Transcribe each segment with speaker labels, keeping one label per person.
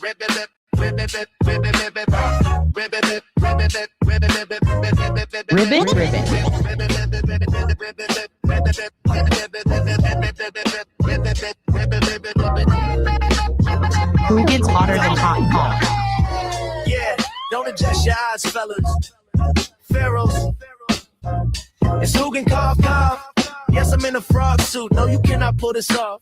Speaker 1: Who gets hotter than hot?
Speaker 2: Yeah, don't adjust your eyes, fellas. Pharaohs. It's Hugin cough. Yes, I'm in a frog suit. No, you cannot pull this off.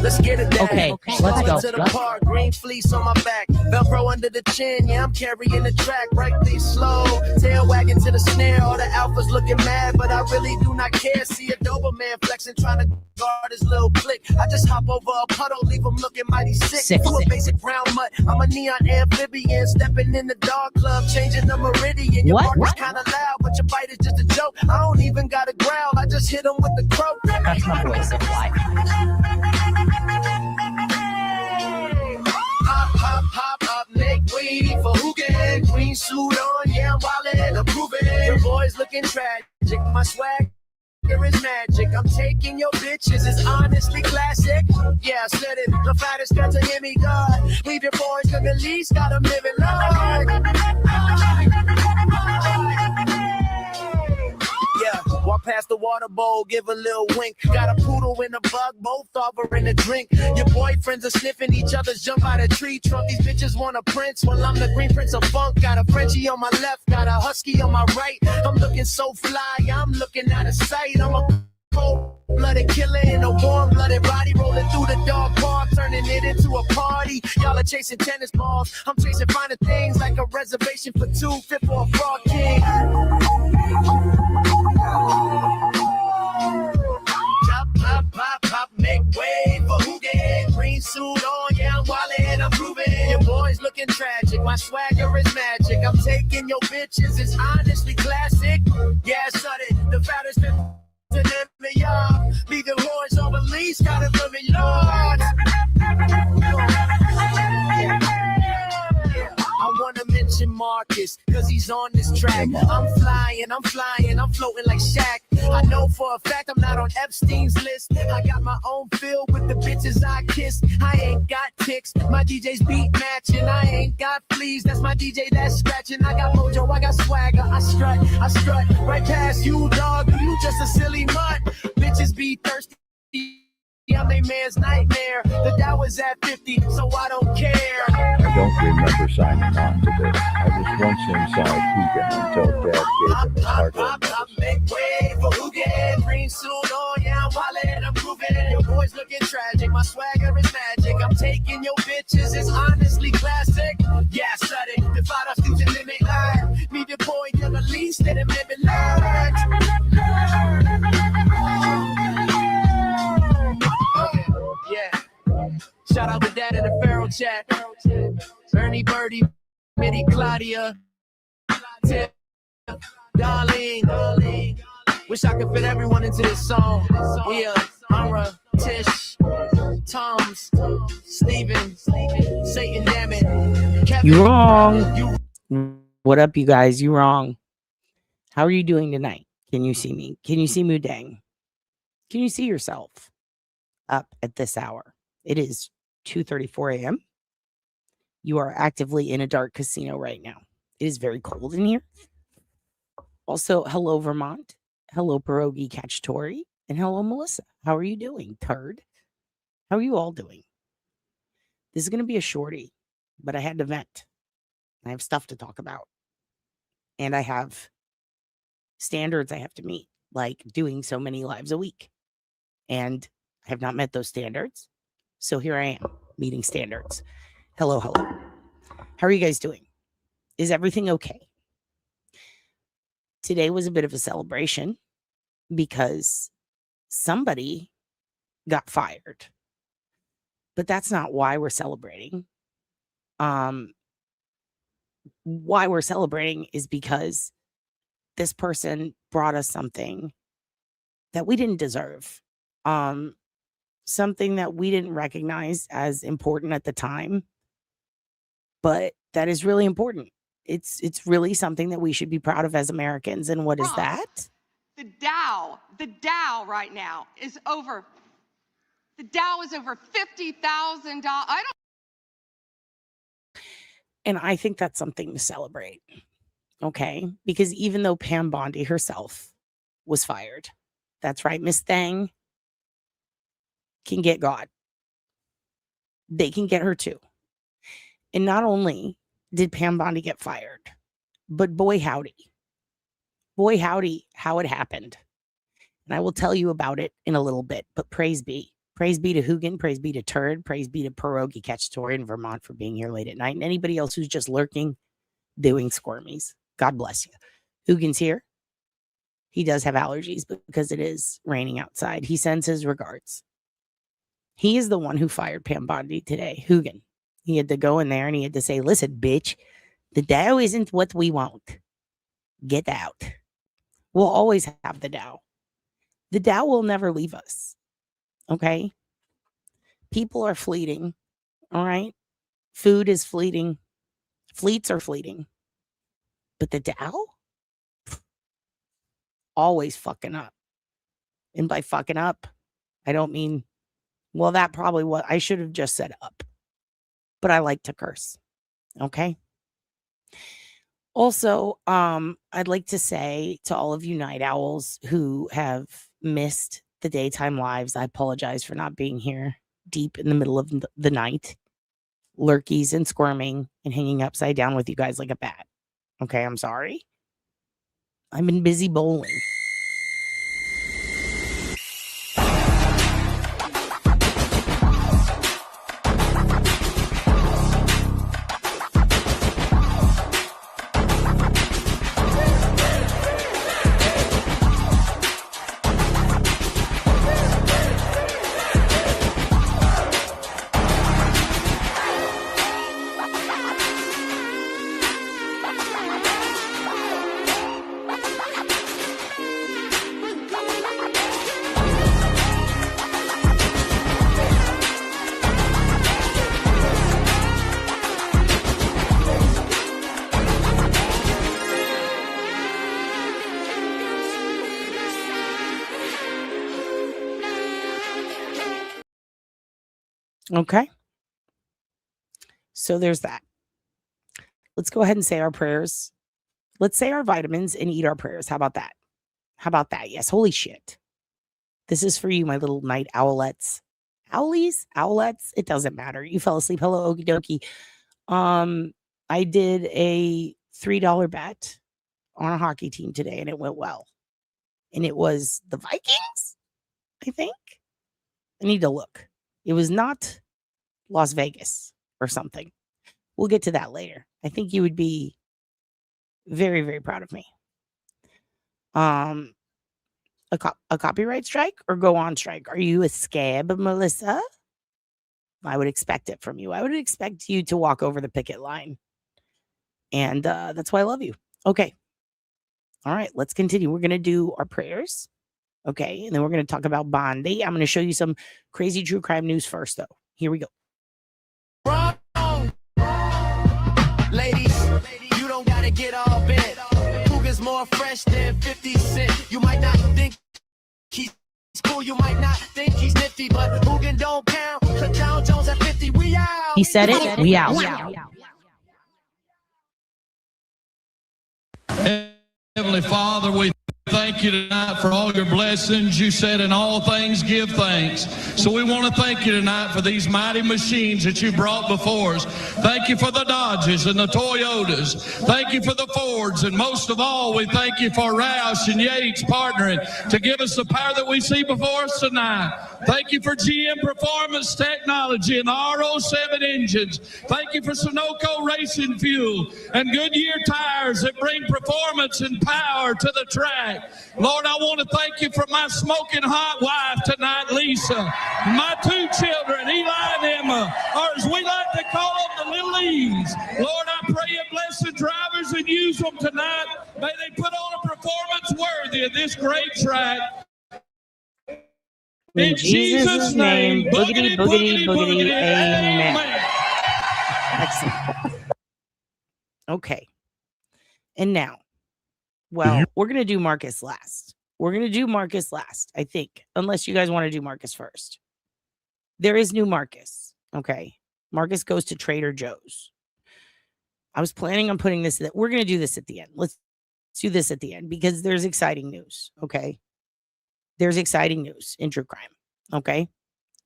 Speaker 2: Let's get it down.
Speaker 1: Okay, let's go.
Speaker 2: To the park, green fleece on my back, Velcro under the chin. Yeah, I'm carrying the track. Right these slow, tail wagging to the snare. All the alphas looking mad, but I really do not care. See a Doberman flexing, trying to guard his little click. I just hop over a puddle, leave him looking mighty sick. You a basic brown mutt. I'm a neon amphibian, stepping in the dog club, changing the meridian. Your bark is kind of loud, but your bite is just a joke. I don't even got to growl. I just hit him with the croak.
Speaker 1: That's my voice of life.
Speaker 2: Hop up, make way for Hugin. Green suit on, yeah, I'm wildin', I'm proving. Your boy's looking tragic, my swag is magic. I'm taking your bitches, it's honestly classic. Yeah, I said it, the fattest got to hear me, God. Leave your boys, cause the least got them living large. Yeah, walk past the water bowl, give a little wink. Got a poodle and a bug, both offering a drink. Your boyfriends are sniffing each other's jump out of tree trunk. These bitches want a prince, well I'm the green prince of funk. Got a Frenchie on my left, got a husky on my right. I'm looking so fly, I'm looking out of sight. I'm a cold-blooded killer in a warm-blooded body, rolling through the dog park, turning it into a party. Y'all are chasing tennis balls, I'm chasing finer things like a reservation for two, fit for a frog king. Pop, make way for Hugin. Green suit on, yeah, I'm wildin', I'm proving. Your boy's looking tragic, my swagger is magic. I'm taking your bitches, it's honestly classic. Yeah, sudden, the fattest been to them, y'all. Leave the boys on the leash, got it for me, Lord. I wanna mention Marcus, cause he's on this track. I'm flying, I'm floating like Shaq. I know for a fact I'm not on Epstein's list. I got my own field with the bitches I kiss. I ain't got ticks, my DJ's beat matching. I ain't got fleas, that's my DJ that's scratching. I got mojo, I got swagger, I strut right past you, dog. You just a silly mutt. Bitches be thirsty, I'm a man's nightmare. The Dow was at 50, so I don't care.
Speaker 3: I don't remember signing on to this. I was once inside Hugin until Dad gave him his hard-earned
Speaker 2: Make way for Hugin. Green suit on, yeah, I'm wildin', I'm proving. Your boy's looking tragic, my swagger is magic. I'm taking your bitches, it's honestly classic. Yeah, sudden, the fight off to limit line. Need your boy to the least, let him live it large. Yeah. Shout out to Dad in the Pharaoh chat. Ernie Birdie, Mitty Claudia, Tip, Darlene. Wish I could fit everyone into this song. Yeah, Amra, Tish, Toms, Steven, Satan, damn it. Kevin,
Speaker 1: you wrong. What up, you guys? You wrong. How are you doing tonight? Can you see me? Can you see Mudang? Can you see yourself up at this hour? It is 2:34 a.m. You are actively in a dark casino right now. It is very cold in here. Also, hello, Vermont. Hello, Pierogi Cacciatore. And hello, Melissa. How are you doing, turd? How are you all doing? This is going to be a shorty, but I had to vent. I have stuff to talk about. And I have standards I have to meet, like doing so many lives a week. And I have not met those standards. So here I am, meeting standards. Hello. How are you guys doing? Is everything okay? Today was a bit of a celebration because somebody got fired. But that's not why we're celebrating. Why we're celebrating is because this person brought us something that we didn't deserve. Something that we didn't recognize as important at the time, but that is really important. It's really something that we should be proud of as Americans. And what is that?
Speaker 4: The Dow right now is over. The Dow is over $50,000. I don't
Speaker 1: And I think that's something to celebrate. Okay. Because even though Pam Bondi herself was fired, that's right, Miss Thang can get God. They can get her too. And not only did Pam Bondi get fired, but boy howdy, how it happened. And I will tell you about it in a little bit, but praise be. Praise be to Hugin, praise be to Turd, praise be to Pierogi Cacciatore in Vermont for being here late at night, and anybody else who's just lurking, doing squirmies. God bless you. Hugin's here. He does have allergies because it is raining outside. He sends his regards. He is the one who fired Pam Bondi today, Hugin. He had to go in there and he had to say, listen, bitch, the Dow isn't what we want. Get out. We'll always have the Dow. The Dow will never leave us. Okay? People are fleeting. All right? Food is fleeting. Fleets are fleeting. But the Dow? Always fucking up. And by fucking up, I don't mean, well, that probably what I should have just said up. But I like to curse. Okay? Also, I'd like to say to all of you night owls who have missed the daytime lives, I apologize for not being here deep in the middle of the night, lurkies and squirming and hanging upside down with you guys like a bat. Okay, I'm sorry. I've been busy bowling. Okay. So there's that. Let's go ahead and say our prayers. Let's say our vitamins and eat our prayers. How about that? How about that? Yes. Holy shit. This is for you, my little night owlets. Owlies? Owlets? It doesn't matter. You fell asleep. Hello, okie dokie. I did a $3 bet on a hockey team today and it went well. And it was the Vikings, I think. I need to look. It was not Las Vegas or something. We'll get to that later. I think you would be very, very proud of me. A copyright strike or go on strike? Are you a scab, Melissa? I would expect it from you. I would expect you to walk over the picket line. And that's why I love you. Okay. All right, let's continue. We're going to do our prayers. Okay. And then we're going to talk about Bondi. I'm going to show you some crazy true crime news first, though. Here we go.
Speaker 2: Wrong. Ladies, you don't gotta get all bent. Who gets more fresh than 50 Cent? You might not think he's cool, you might not think he's nifty, but Hoogan don't count. Click Down Jones at 50, we out.
Speaker 1: He said it. We out.
Speaker 5: Heavenly Father, we thank you tonight for all your blessings. You said in all things give thanks. So we want to thank you tonight for these mighty machines that you brought before us. Thank you for the Dodges and the Toyotas. Thank you for the Fords. And most of all, we thank you for Roush and Yates partnering to give us the power that we see before us tonight. Thank you for GM Performance Technology and the R07 engines. Thank you for Sunoco Racing Fuel and Goodyear tires that bring performance and power to the track. Lord, I want to thank you for my smoking hot wife tonight, Lisa. My two children, Eli and Emma, or as we like to call them, the little E's. Lord, I pray you bless the drivers and use them tonight. May they put on a performance worthy of this great track.
Speaker 1: In Jesus' name, boogity, boogity, boogity, amen. Excellent. Okay. And now, well, we're going to do Marcus last. We're going to do Marcus last, I think, unless you guys want to do Marcus first. There is new Marcus. Okay. Marcus goes to Trader Joe's. I was planning on putting this. We're going to do this at the end. Let's do this at the end because there's exciting news. Okay. There's exciting news in true crime. Okay.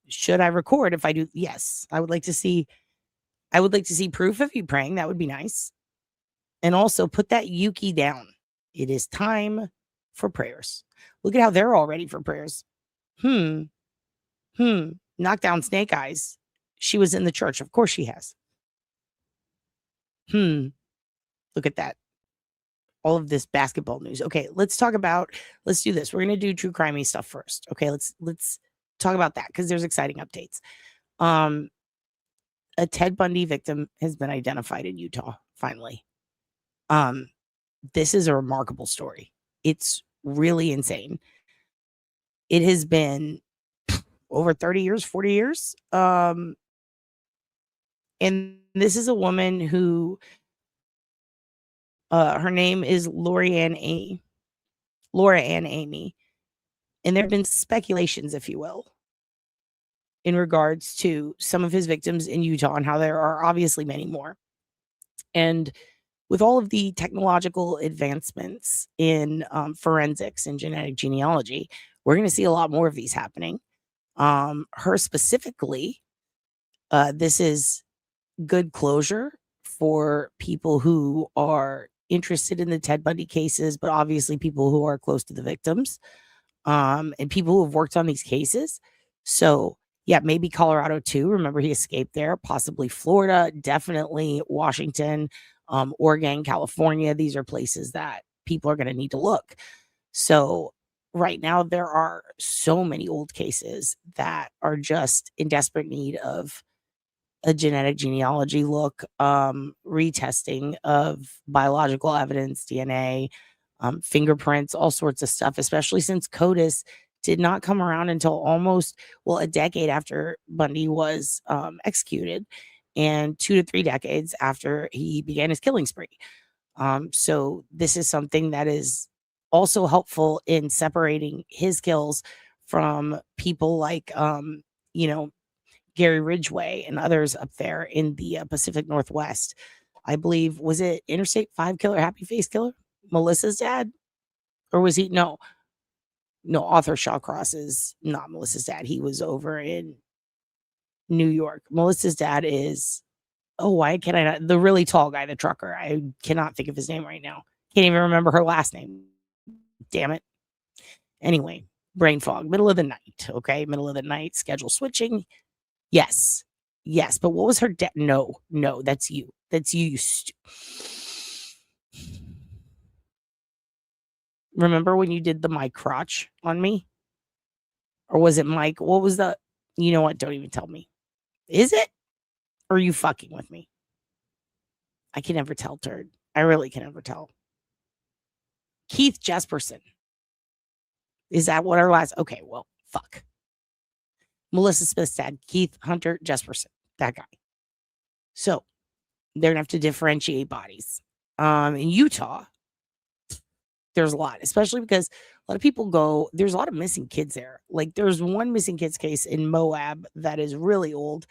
Speaker 1: Should I record if I do? Yes. I would like to see proof of you praying. That would be nice. And also put that Yuki down. It is time for prayers. Look at how they're all ready for prayers. Knock down Snake Eyes. She was in the church. Of course she has. Look at that. All of this basketball news. Okay, let's do this. We're going to do true crimey stuff first. Okay, let's talk about that because there's exciting updates. A Ted Bundy victim has been identified in Utah, finally. This is a remarkable story. It's really insane. It has been over 30 years, 40 years. And this is a woman who her name is Laura Ann Amy. And there have been speculations, if you will, in regards to some of his victims in Utah and how there are obviously many more. And with all of the technological advancements in forensics and genetic genealogy, we're going to see a lot more of these happening. Her specifically, this is good closure for people who are interested in the Ted Bundy cases, but obviously people who are close to the victims, and people who have worked on these cases. So yeah, maybe Colorado too. Remember, he escaped there, possibly Florida, definitely Washington, Oregon, California. These are places that people are going to need to look. So right now, there are so many old cases that are just in desperate need of a genetic genealogy look, retesting of biological evidence, DNA, fingerprints, all sorts of stuff, especially since CODIS did not come around until almost, a decade after Bundy was executed and 2 to 3 decades after he began his killing spree. So this is something that is also helpful in separating his kills from people like, Gary Ridgway and others up there in the Pacific Northwest. I believe, was it Interstate 5 killer, Happy Face killer? Melissa's dad? Or was he? No, Arthur Shawcross is not Melissa's dad. He was over in New York. Melissa's dad is, why can I not? The really tall guy, the trucker. I cannot think of his name right now. Can't even remember her last name. Damn it. Anyway, brain fog, middle of the night. Okay, middle of the night, schedule switching. Yes. But what was her debt? No, that's you. That's you. Remember when you did the Mike crotch on me? Or was it Mike? What was the, you know what? Don't even tell me. Is it? Or are you fucking with me? I can never tell, turd. I really can never tell. Keith Jesperson. Is that what our last? Okay, well, fuck. Melissa Smith's dad, Keith Hunter Jesperson, that guy. So they're gonna have to differentiate bodies. In Utah, there's a lot, especially because a lot of people go, there's a lot of missing kids there. Like there's one missing kids case in Moab that is really old.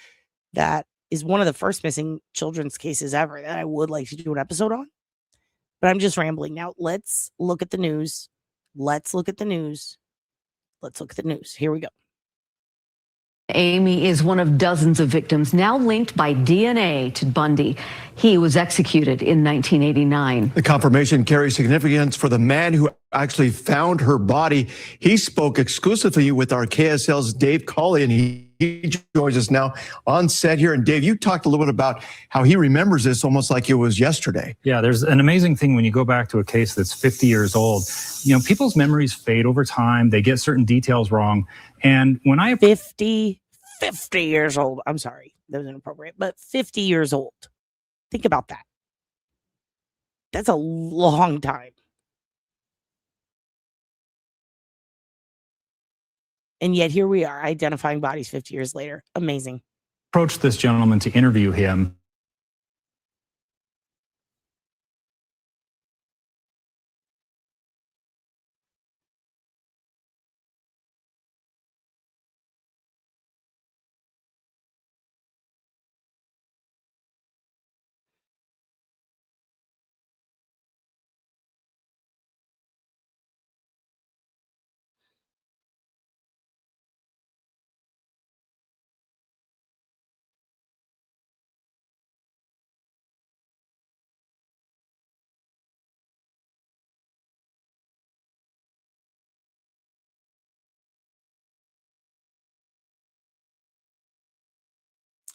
Speaker 1: That is one of the first missing children's cases ever that I would like to do an episode on. But I'm just rambling now. Let's look at the news. Here we go.
Speaker 6: Amy is one of dozens of victims now linked by DNA to Bundy. He was executed in 1989.
Speaker 7: The confirmation carries significance for the man who actually found her body. He spoke exclusively with our KSL's Dave Colley, and he joins us now on set here. And Dave, you talked a little bit about how he remembers this almost like it was yesterday.
Speaker 8: Yeah, there's an amazing thing when you go back to a case that's 50 years old. You know, people's memories fade over time. They get certain details wrong. And when I
Speaker 1: 50 years old. I'm sorry, that was inappropriate, but 50 years old. Think about that. That's a long time. And yet here we are identifying bodies 50 years later. Amazing.
Speaker 8: approached this gentleman to interview him,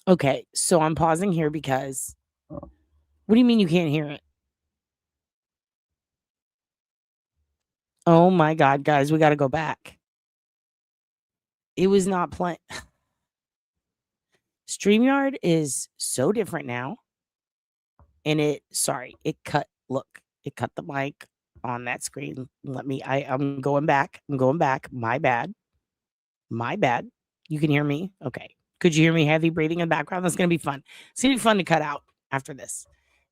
Speaker 1: Okay, so I'm pausing here because what do you mean you can't hear it? Oh my God, guys, we got to go back. It was not playing. StreamYard is so different now. And it cut the mic on that screen. I'm going back. My bad. You can hear me? Okay. Could you hear me heavy breathing in the background? That's going to be fun. It's going to be fun to cut out after this.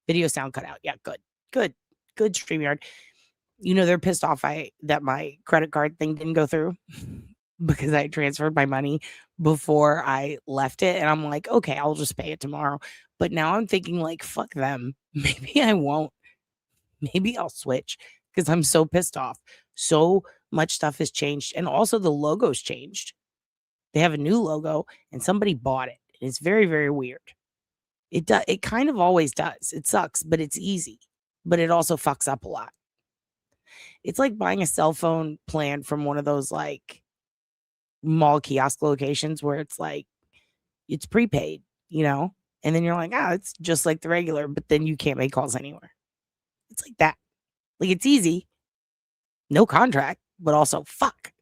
Speaker 1: Video sound cut out. Yeah, good. Good StreamYard. You know, they're pissed off that my credit card thing didn't go through because I transferred my money before I left it. And I'm like, okay, I'll just pay it tomorrow. But now I'm thinking like, fuck them. Maybe I won't. Maybe I'll switch because I'm so pissed off. So much stuff has changed. And also the logo's changed. They have a new logo and somebody bought it. It's very, very weird. It kind of always does. It sucks, but it's easy. But it also fucks up a lot. It's like buying a cell phone plan from one of those like mall kiosk locations where it's like it's prepaid, you know? And then you're like, it's just like the regular, but then you can't make calls anywhere. It's like that. Like it's easy. No contract, but also fuck.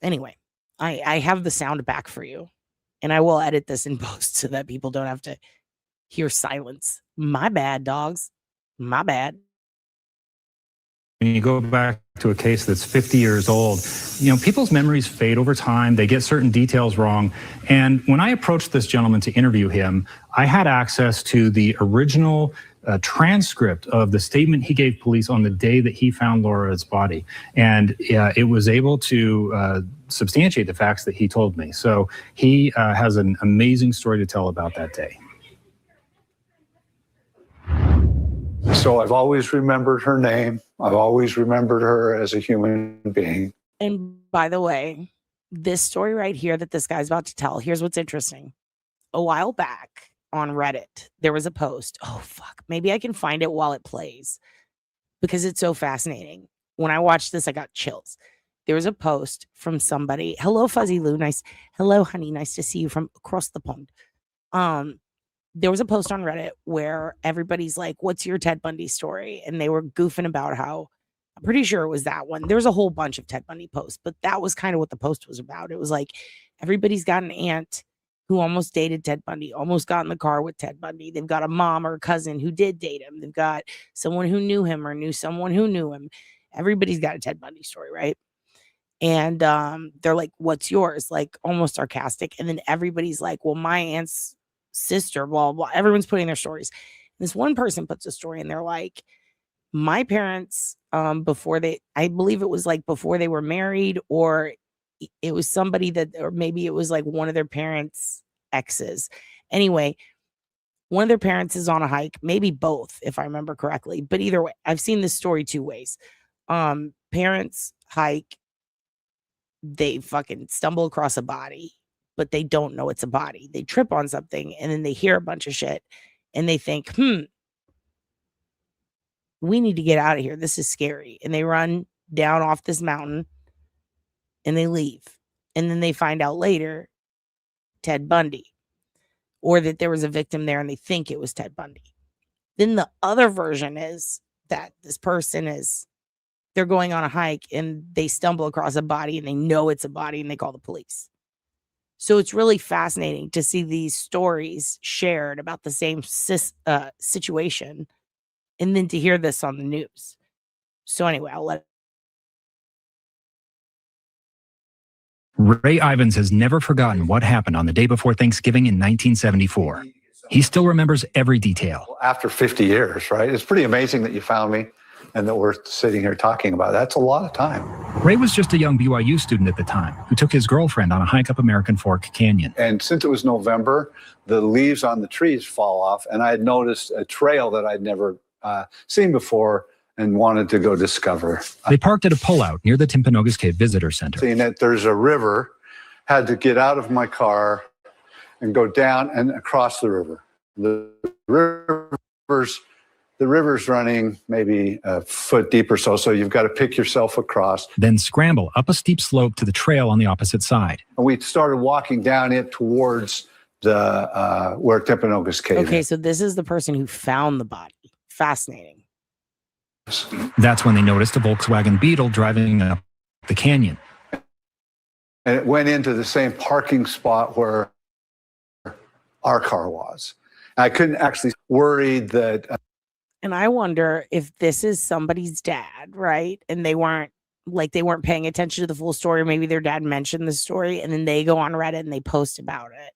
Speaker 1: Anyway, I have the sound back for you. And I will edit this in post so that people don't have to hear silence. My bad, dogs. My bad.
Speaker 8: When you go back to a case that's 50 years old, you know, people's memories fade over time. They get certain details wrong. And when I approached this gentleman to interview him, I had access to the original transcript of the statement he gave police on the day that he found Laura's body. And it was able to substantiate the facts that he told me. So he has an amazing story to tell about that day.
Speaker 9: So I've always remembered her name. I've always remembered her as a human being.
Speaker 1: And by the way, this story right here that this guy's about to tell, here's what's interesting. A while back on Reddit, there was a post. Oh, fuck. Maybe I can find it while it plays because it's so fascinating. When I watched this, I got chills. There was a post from somebody. Hello, Fuzzy Lou. Nice. Hello, honey. Nice to see you from across the pond. There was a post on Reddit where everybody's like, what's your Ted Bundy story? And they were goofing about how, I'm pretty sure it was that one. There was a whole bunch of Ted Bundy posts, but that was kind of what the post was about. It was like, everybody's got an aunt who almost dated Ted Bundy, almost got in the car with Ted Bundy. They've got a mom or a cousin who did date him. They've got someone who knew him or knew someone who knew him. Everybody's got a Ted Bundy story, right? And they're like, what's yours? Like almost sarcastic. And then everybody's like, well, my aunt's sister, blah, blah. Everyone's putting their stories. And this one person puts a story and they're like, my parents, before I believe it was like before they were married, or it was somebody or maybe it was like one of their parents' exes. Anyway, one of their parents is on a hike, maybe both, if I remember correctly. But either way, I've seen this story two ways. Parents hike, they fucking stumble across a body, but they don't know it's a body. They trip on something and then they hear a bunch of shit and they think, we need to get out of here. This is scary. And they run down off this mountain and they leave. And then they find out later, Ted Bundy, or that there was a victim there and they think it was Ted Bundy. Then the other version is that this person they're going on a hike and they stumble across a body and they know it's a body and they call the police. So it's really fascinating to see these stories shared about the same situation and then to hear this on the news. So anyway, I'll let
Speaker 10: Ray Ivins has never forgotten what happened on the day before Thanksgiving in 1974. He still remembers every detail.
Speaker 9: After 50 years, right? It's pretty amazing that you found me and that we're sitting here talking about it. That's a lot of time.
Speaker 10: Ray was just a young BYU student at the time who took his girlfriend on a hike up American Fork Canyon.
Speaker 9: And since it was November, the leaves on the trees fall off, and I had noticed a trail that I'd never seen before and wanted to go discover.
Speaker 10: They parked at a pullout near the Timpanogos Cave Visitor Center.
Speaker 9: Seeing that there's a river, had to get out of my car and go down and across the river. The river's The river's running maybe a foot deep or so, so you've got to pick yourself across.
Speaker 10: Then scramble up a steep slope to the trail on the opposite side.
Speaker 9: And we started walking down it towards the where Timpanogos Cave
Speaker 1: Okay,
Speaker 9: is.
Speaker 1: so this is the person who found the body. Fascinating.
Speaker 10: That's when they noticed a Volkswagen Beetle driving up the canyon.
Speaker 9: And it went into the same parking spot where our car was. I couldn't actually worried that.
Speaker 1: And I wonder if this is somebody's dad, right? And they weren't paying attention to the full story. Or maybe their dad mentioned the story and then they go on Reddit and they post about it.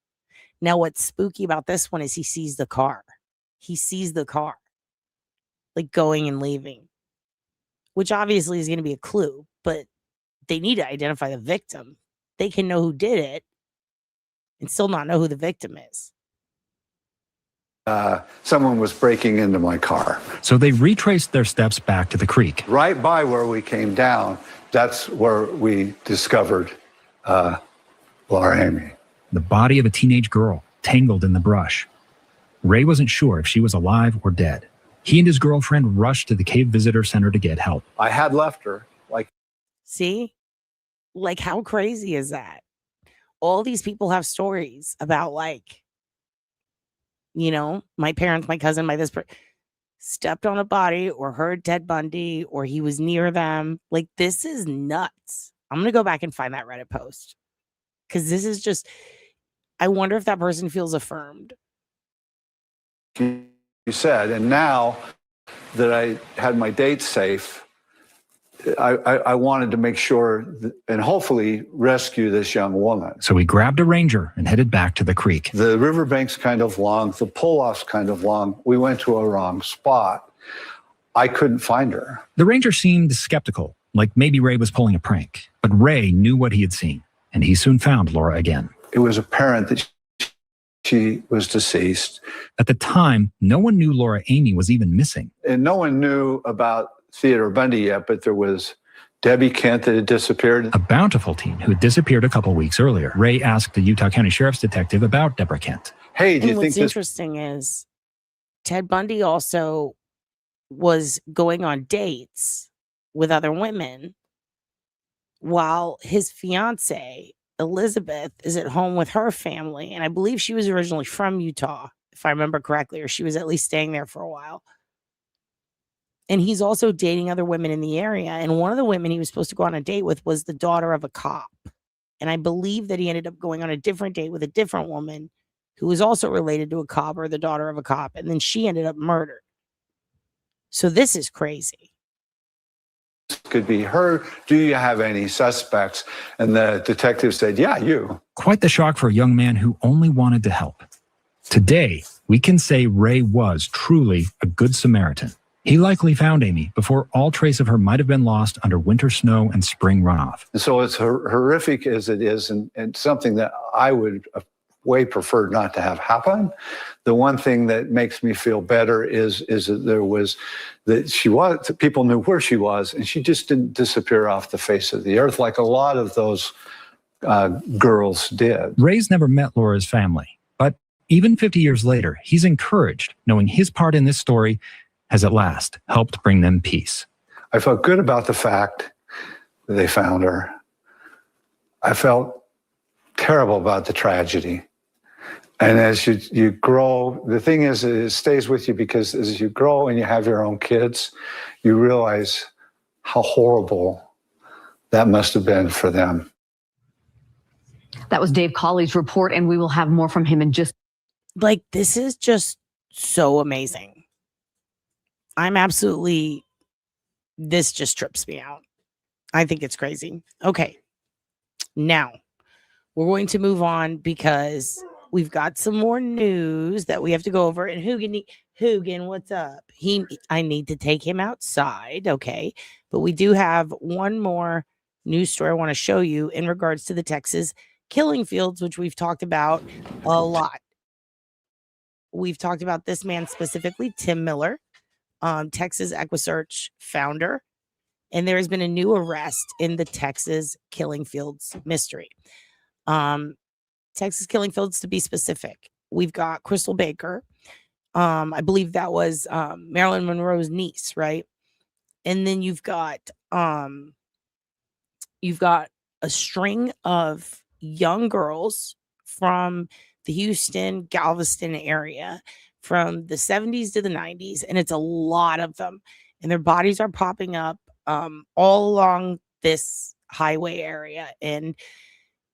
Speaker 1: Now, what's spooky about this one is he sees the car. He sees the car, like going and leaving, which obviously is going to be a clue, but they need to identify the victim. They can know who did it and still not know who the victim is.
Speaker 9: Someone was breaking into my car.
Speaker 10: So they retraced their steps back to the creek.
Speaker 9: Right by where we came down, that's where we discovered Laura Amy.
Speaker 10: The body of a teenage girl tangled in the brush. Ray wasn't sure if she was alive or dead. He and his girlfriend rushed to the cave visitor center to get help.
Speaker 9: I had left her.
Speaker 1: See? Like, how crazy is that? All these people have stories about, like, you know, my parents, my cousin, stepped on a body or heard Ted Bundy or he was near them. Like, this is nuts. I'm going to go back and find that Reddit post because this is just, I wonder if that person feels affirmed.
Speaker 9: You said, and now that I had my date safe, I wanted to make sure and hopefully rescue this young woman.
Speaker 10: So we grabbed a Ranger and headed back to the creek.
Speaker 9: The riverbank's kind of long. The pull-off's kind of long. We went to a wrong spot. I couldn't find her.
Speaker 10: The Ranger seemed skeptical, like maybe Ray was pulling a prank. But Ray knew what he had seen, and he soon found Laura again.
Speaker 9: It was apparent that she was deceased.
Speaker 10: At the time, no one knew Laura Amy was even missing.
Speaker 9: And no one knew about Theodore Bundy yet, but there was Debbie Kent that had disappeared.
Speaker 10: A bountiful teen who had disappeared a couple weeks earlier. Ray asked the Utah County Sheriff's detective about Deborah Kent.
Speaker 9: Hey, do you think
Speaker 1: what's interesting is Ted Bundy also was going on dates with other women while his fiance, Elizabeth, is at home with her family. And I believe she was originally from Utah, if I remember correctly, or she was at least staying there for a while. And he's also dating other women in the area. And one of the women he was supposed to go on a date with was the daughter of a cop. And I believe that he ended up going on a different date with a different woman who was also related to a cop or the daughter of a cop. And then she ended up murdered. So this is crazy.
Speaker 9: Could be her. Do you have any suspects? And the detective said, yeah, you.
Speaker 10: Quite the shock for a young man who only wanted to help. Today, we can say Ray was truly a good Samaritan. He likely found Amy before all trace of her might have been lost under winter snow and spring runoff.
Speaker 9: So as horrific as it is, and something that I would way prefer not to have happen, the one thing that makes me feel better is that people knew where she was, and she just didn't disappear off the face of the earth like a lot of those girls did.
Speaker 10: Ray's never met Laura's family, but even 50 years later, he's encouraged knowing his part in this story has at last helped bring them peace.
Speaker 9: I felt good about the fact that they found her. I felt terrible about the tragedy. And as you grow, the thing is, it stays with you because as you grow and you have your own kids, you realize how horrible that must have been for them.
Speaker 6: That was Dave Cawley's report, and we will have more from him in just...
Speaker 1: Like, this is just so amazing. This just trips me out. I think it's crazy. Okay. Now, we're going to move on because we've got some more news that we have to go over. And Hugin, what's up? I need to take him outside. Okay. But we do have one more news story I want to show you in regards to the Texas killing fields, which we've talked about a lot. We've talked about this man specifically, Tim Miller, Texas EquiSearch founder, and there has been a new arrest in the Texas killing fields mystery. Texas killing fields, to be specific. We've got Crystal Baker. I believe that was Marilyn Monroe's niece, right? And then you've got a string of young girls from the Houston, Galveston area from the 70s to the 90s, and it's a lot of them. And their bodies are popping up all along this highway area. And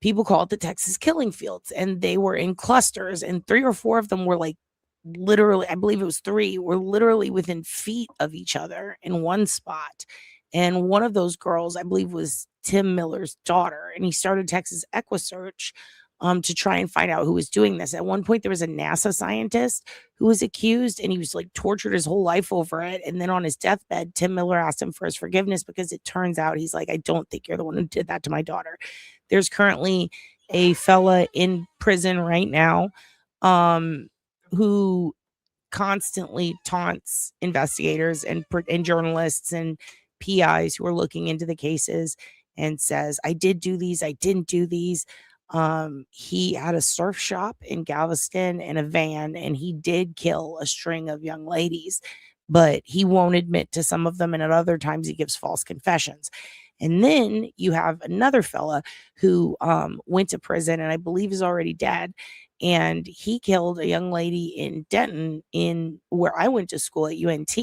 Speaker 1: people call it the Texas killing fields. And they were in clusters, and 3 or 4 of them were like literally, I believe it was 3, were literally within feet of each other in one spot. And one of those girls, I believe, was Tim Miller's daughter. And he started Texas EquiSearch to try and find out who was doing this. At one point, there was a NASA scientist who was accused, and he was like tortured his whole life over it. And then on his deathbed, Tim Miller asked him for his forgiveness because it turns out he's like, I don't think you're the one who did that to my daughter. There's currently a fella in prison right now who constantly taunts investigators and journalists and PIs who are looking into the cases and says, I did do these, I didn't do these. He had a surf shop in Galveston and a van, and he did kill a string of young ladies, but he won't admit to some of them, and at other times he gives false confessions. And then you have another fella who went to prison and I believe is already dead. And he killed a young lady in Denton, in where I went to school at UNT,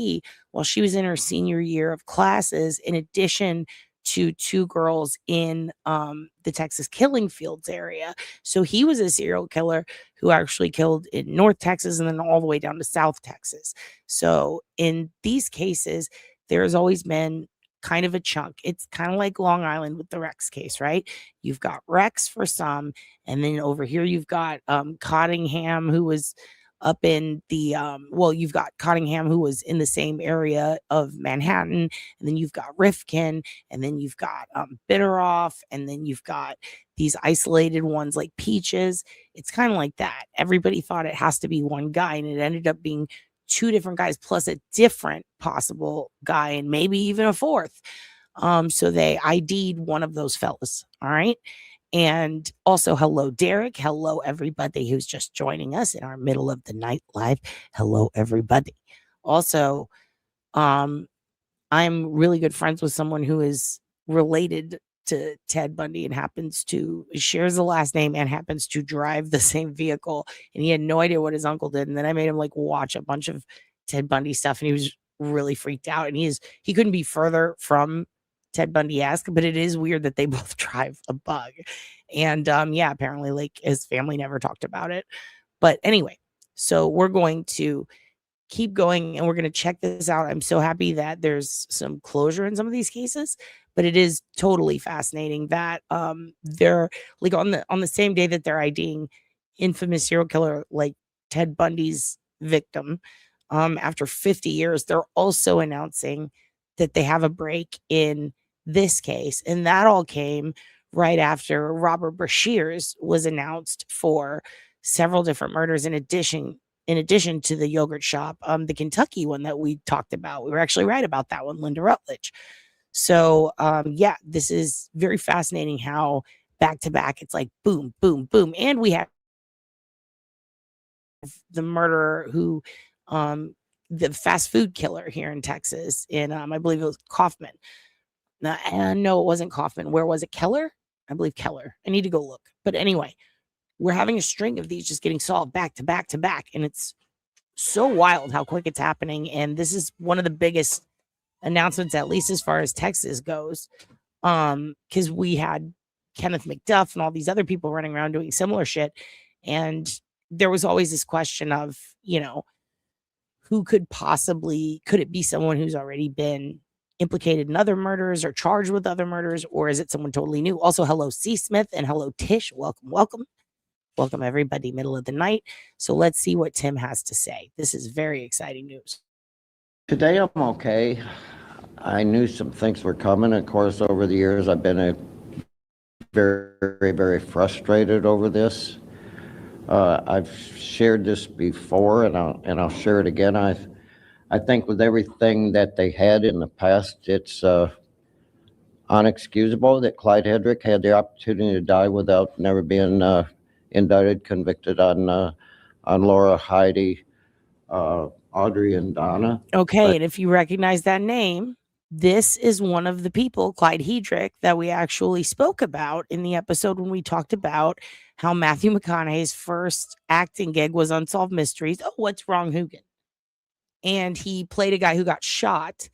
Speaker 1: while she was in her senior year of classes, in addition to 2 girls in the Texas killing fields area. So he was a serial killer who actually killed in North Texas and then all the way down to South Texas. So in these cases, there's always been kind of a chunk. It's kind of like Long Island with the Rex case, right? You've got Rex for some, and then over here you've got Cottingham, who was up in the you've got Cottingham, who was in the same area of Manhattan, and then you've got Rifkin, and then you've got Bitteroff, and then you've got these isolated ones like Peaches. It's kind of like that. Everybody thought it has to be one guy, and it ended up being 2 different guys plus a different possible guy, and maybe even a 4th. So they ID'd one of those fellas. All right. And also, hello, Derek. Hello, everybody who's just joining us in our middle of the night live. Hello, everybody. Also, I'm really good friends with someone who is related to Ted Bundy and shares the last name and happens to drive the same vehicle. And he had no idea what his uncle did. And then I made him like watch a bunch of Ted Bundy stuff, and he was really freaked out. And he couldn't be further from Ted Bundy-esque, but it is weird that they both drive a Bug. And apparently like his family never talked about it. But anyway, so we're going to keep going and we're going to check this out. I'm so happy that there's some closure in some of these cases, but it is totally fascinating that they're like on the same day that they're IDing infamous serial killer like Ted Bundy's victim, after 50 years, they're also announcing that they have a break in this case. And that all came right after Robert Brashears was announced for several different murders in addition to the yogurt shop, the Kentucky one that we talked about. We were actually right about that one, Linda Rutledge. So this is very fascinating how back to back it's like boom, boom, boom. And we have the murderer who the fast food killer here in Texas in I believe it was Kaufman. No, it wasn't Kaufman. Where was it? Keller? I believe Keller. I need to go look. But anyway, we're having a string of these just getting solved back to back to back. And it's so wild how quick it's happening. And this is one of the biggest announcements, at least as far as Texas goes. Because we had Kenneth McDuff and all these other people running around doing similar shit. And there was always this question of, who could it be someone who's already been implicated in other murders or charged with other murders, or is it someone totally new? Also, hello, C. Smith, and hello, Tish. Welcome everybody, middle of the night. So let's see what Tim has to say. This is very exciting news.
Speaker 11: Today I'm okay. I knew some things were coming. Of course, over the years, I've been very, very frustrated over this. I've shared this before, and I'll share it again. I think with everything that they had in the past, it's unexcusable that Clyde Hedrick had the opportunity to die without never being indicted, convicted on Laura Heidi. Audrey and Donna.
Speaker 1: Okay, and if you recognize that name, this is one of the people, Clyde Hedrick, that we actually spoke about in the episode when we talked about how Matthew McConaughey's first acting gig was Unsolved Mysteries. Oh, What's Wrong, Hoogan? And he played a guy who got shot,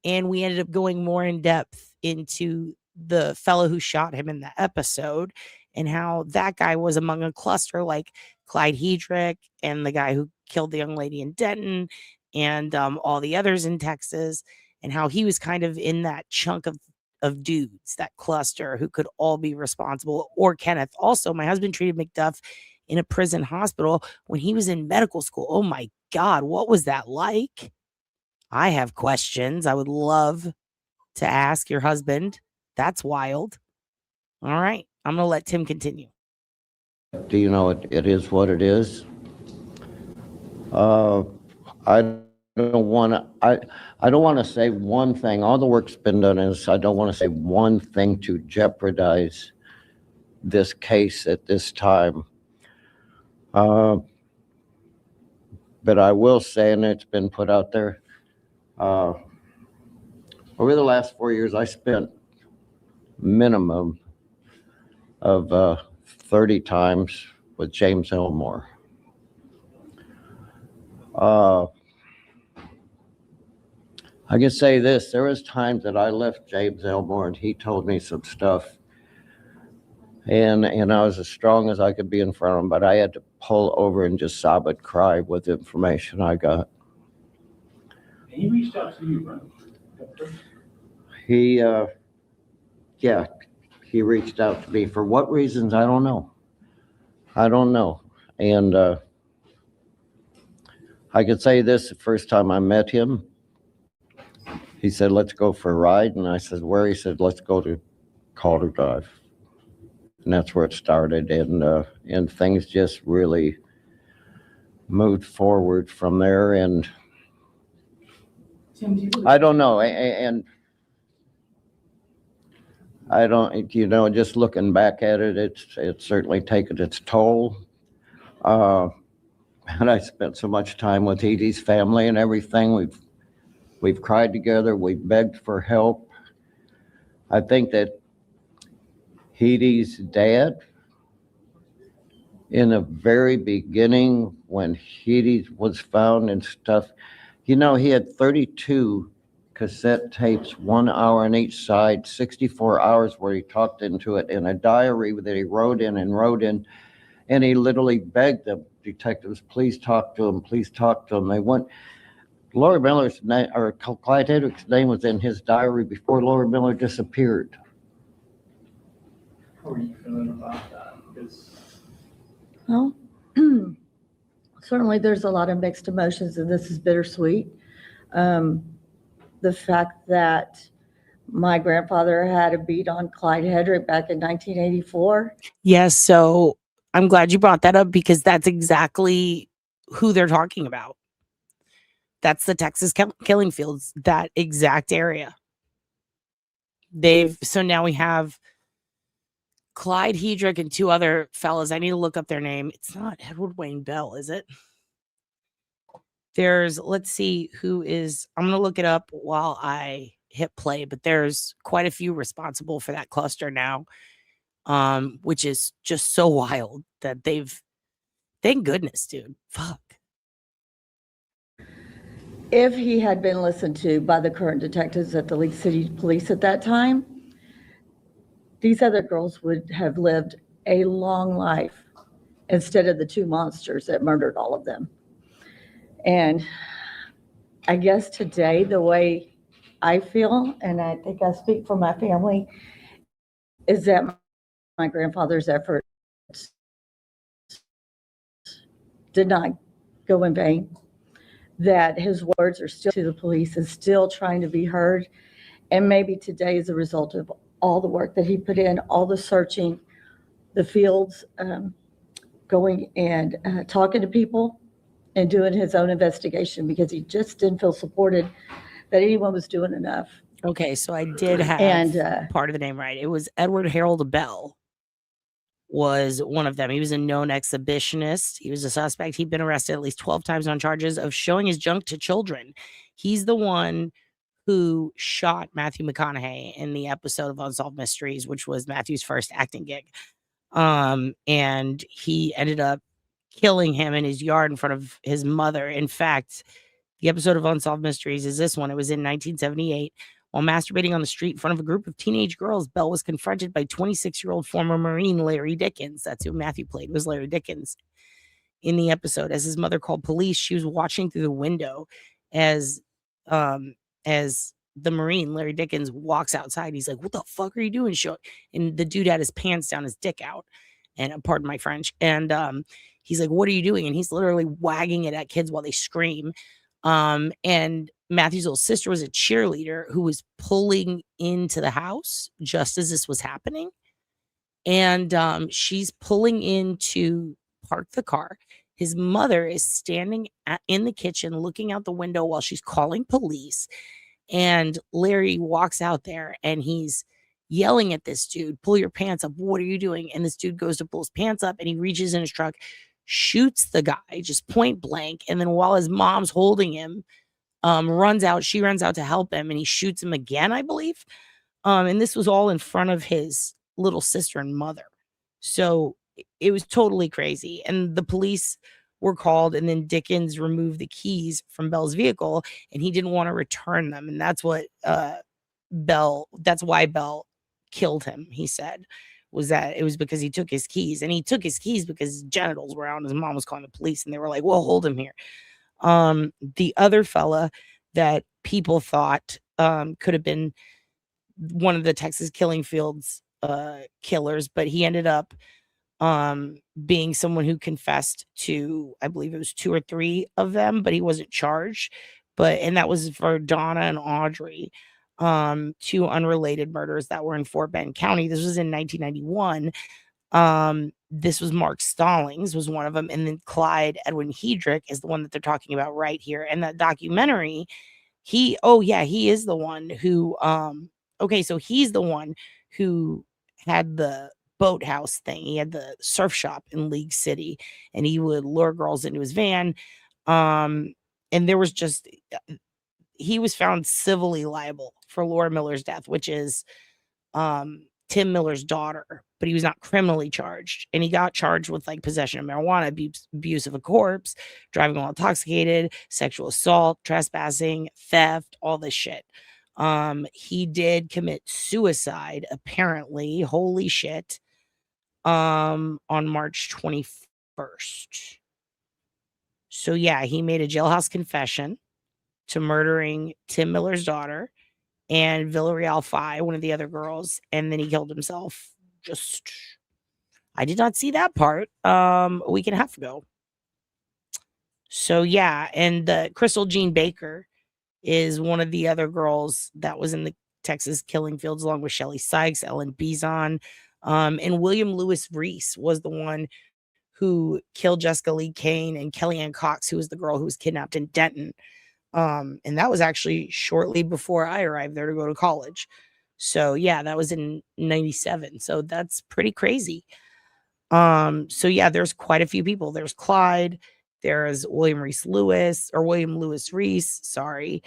Speaker 1: and we ended up going more in depth into the fellow who shot him in the episode and how that guy was among a cluster like Clyde Hedrick and the guy who killed the young lady in Denton and all the others in Texas, and how he was kind of in that chunk of dudes, that cluster who could all be responsible. Or Kenneth. Also, my husband treated McDuff in a prison hospital when he was in medical school. Oh my God, what was that like? I have questions I would love to ask your husband. That's wild. All right, I'm going to let Tim continue.
Speaker 11: Do you know it is what it is? I don't want to say one thing. All the work's been done is I don't want to say one thing to jeopardize this case at this time. But I will say, and it's been put out there, over the last 4 years, I spent minimum of 30 times with James Elmore. I can say this, there was times that I left James Elmore and he told me some stuff, and I was as strong as I could be in front of him, but I had to pull over and just sob and cry with the information I got.
Speaker 12: And he reached out to you, right?
Speaker 11: He reached out to me. For what reasons, I don't know. And I could say this, the first time I met him, he said, let's go for a ride. And I said, where? He said, let's go to Calder Drive. And that's where it started. And things just really moved forward from there. And I don't know. And I don't, just looking back at it, it's certainly taken its toll. And I spent so much time with Edie's family and everything. We've cried together. We've begged for help. I think that Edie's dad, in the very beginning, when Edie was found and stuff, he had 32 cassette tapes, 1 hour on each side, 64 hours where he talked into it in a diary that he wrote in, and he literally begged the detectives, please talk to him, please talk to him. They went, Laura Miller's name, or Clyde Hedrick's name was in his diary before Laura Miller disappeared.
Speaker 12: How are you feeling about that?
Speaker 13: Well, certainly there's a lot of mixed emotions, and this is bittersweet. The fact that my grandfather had a beat on Clyde Hedrick back in 1984.
Speaker 1: Yes, so I'm glad you brought that up because that's exactly who they're talking about. That's the Texas killing fields, that exact area. So now we have Clyde Hedrick and two other fellas. I need to look up their name. It's not Edward Wayne Bell, is it? Let's see who is, I'm going to look it up while I hit play, but there's quite a few responsible for that cluster now, which is just so wild that thank goodness, dude. Fuck.
Speaker 13: If he had been listened to by the current detectives at the League City Police at that time, these other girls would have lived a long life instead of the two monsters that murdered all of them. And I guess today, the way I feel, and I think I speak for my family, is that my grandfather's efforts did not go in vain, that his words are still to the police and still trying to be heard. And maybe today is a result of all the work that he put in, all the searching, the fields, going and talking to people and doing his own investigation, because he just didn't feel supported that anyone was doing enough.
Speaker 1: Okay, so I did have part of the name right. It was Edward Harold Bell. was one of them. He was a known exhibitionist. He was a suspect. He'd been arrested at least 12 times on charges of showing his junk to children. He's the one who shot Matthew McConaughey in the episode of Unsolved Mysteries, which was Matthew's first acting gig. And he ended up killing him in his yard in front of his mother. In fact, the episode of Unsolved Mysteries is this one. It was in 1978. While masturbating on the street in front of a group of teenage girls, Bell was confronted by 26-year-old former Marine Larry Dickens. That's who Matthew played, was Larry Dickens. In the episode, as his mother called police, she was watching through the window as the Marine, Larry Dickens, walks outside. He's like, "What the fuck are you doing?" And the dude had his pants down, his dick out. And pardon my French. And he's like, "What are you doing?" And he's literally wagging it at kids while they scream. And Matthew's little sister was a cheerleader who was pulling into the house just as this was happening. And she's pulling in to park the car. His mother is standing in the kitchen looking out the window while she's calling police. And Larry walks out there and he's yelling at this dude, "Pull your pants up. What are you doing?" And this dude goes to pull his pants up and he reaches in his truck, shoots the guy just point blank. And then while his mom's holding him, she runs out to help him and he shoots him again, I believe. And this was all in front of his little sister and mother. So it was totally crazy. And the police were called, and then Dickens removed the keys from Bell's vehicle and he didn't want to return them. And that's what that's why Bell killed him, he said, was that it was because he took his keys. And he took his keys because his genitals were out and his mom was calling the police and they were like, "Well, hold him here." The other fella that people thought could have been one of the Texas Killing Fields killers, but he ended up being someone who confessed to, I believe it was 2 or 3 of them, but he wasn't charged. And that was for Donna and Audrey, 2 unrelated murders that were in Fort Bend County. This was in 1991. This was Mark Stallings was one of them, and then Clyde Edwin Hedrick is the one that they're talking about right here. And that documentary, he is the one who so he's the one who had the boathouse thing. He had the surf shop in League City and he would lure girls into his van. And there was just he was found civilly liable for Laura Miller's death, which is Tim Miller's daughter, but he was not criminally charged. And he got charged with like possession of marijuana, abuse of a corpse, driving while intoxicated, sexual assault, trespassing, theft, all this shit. He did commit suicide, apparently. Holy shit. On March 21st. So yeah, he made a jailhouse confession to murdering Tim Miller's daughter and Villarreal Phi, one of the other girls, and then he killed himself. I did not see that part a week and a half ago. So yeah, and Crystal Jean Baker is one of the other girls that was in the Texas Killing Fields, along with Shelley Sykes, Ellen Bizon, and William Lewis Reese was the one who killed Jessica Lee Kane and Kellyanne Cox, who was the girl who was kidnapped in Denton. And that was actually shortly before I arrived there to go to college. So yeah, that was in 97. So that's pretty crazy. So yeah, there's quite a few people. There's Clyde, there's William Lewis Reese, sorry.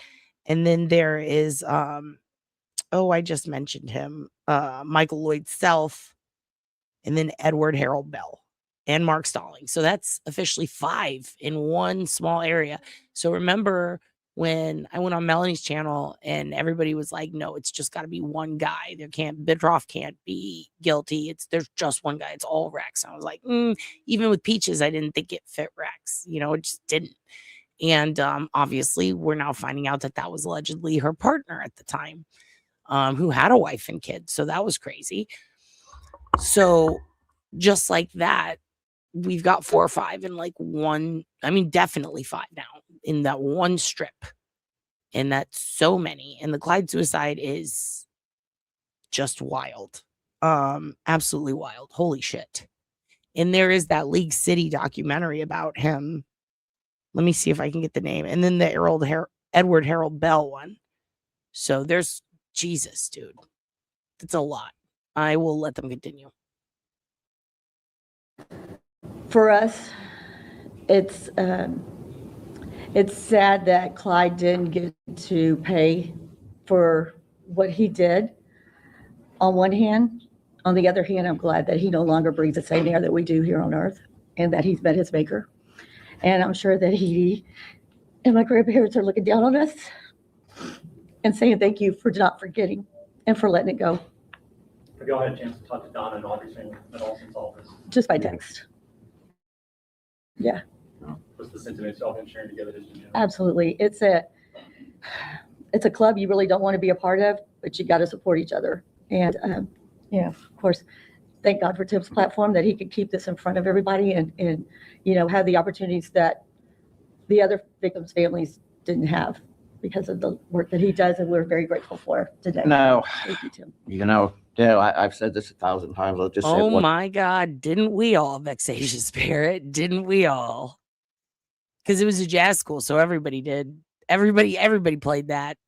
Speaker 1: And then there is I just mentioned him, Michael Lloyd Self, and then Edward Harold Bell and Mark Stallings. So that's officially 5 in one small area. So remember when I went on Melanie's channel and everybody was like, "No, it's just got to be one guy. Bitroff can't be guilty. There's just one guy. It's all Rex." And I was like, even with Peaches, I didn't think it fit Rex. It just didn't. And obviously, we're now finding out that was allegedly her partner at the time, who had a wife and kids. So that was crazy. So just like that, we've got 4 or 5 in like one. I mean, definitely 5 now in that one strip. And that's so many. And the Clyde suicide is just wild. Absolutely wild. Holy shit. And there is that League City documentary about him. Let me see if I can get the name. And then the Edward Harold Bell one. So there's Jesus, dude. That's a lot. I will let them continue.
Speaker 13: For us, it's sad that Clyde didn't get to pay for what he did on one hand. On the other hand, I'm glad that he no longer breathes the same air that we do here on earth and that he's met his maker. And I'm sure that he and my grandparents are looking down on us and saying thank you for not forgetting and for letting it go.
Speaker 12: Have y'all had a chance to talk to Donna and Audrey at all since all this?
Speaker 13: Just by text. Yeah.
Speaker 12: What's the sentiments y'all been sharing together just in general?
Speaker 13: Absolutely. It's a club you really don't want to be a part of, but you got to support each other. And, of course, thank God for Tim's platform that he could keep this in front of everybody and have the opportunities that the other victims' families didn't have because of the work that he does. And we're very grateful for today.
Speaker 11: No,
Speaker 13: Thank you, Tim.
Speaker 11: I've said this 1,000 times. I'll just say
Speaker 1: Oh
Speaker 11: one.
Speaker 1: my God, didn't we all, Vexatious Spirit? Didn't we all? Because it was a jazz school, so everybody did. Everybody played that.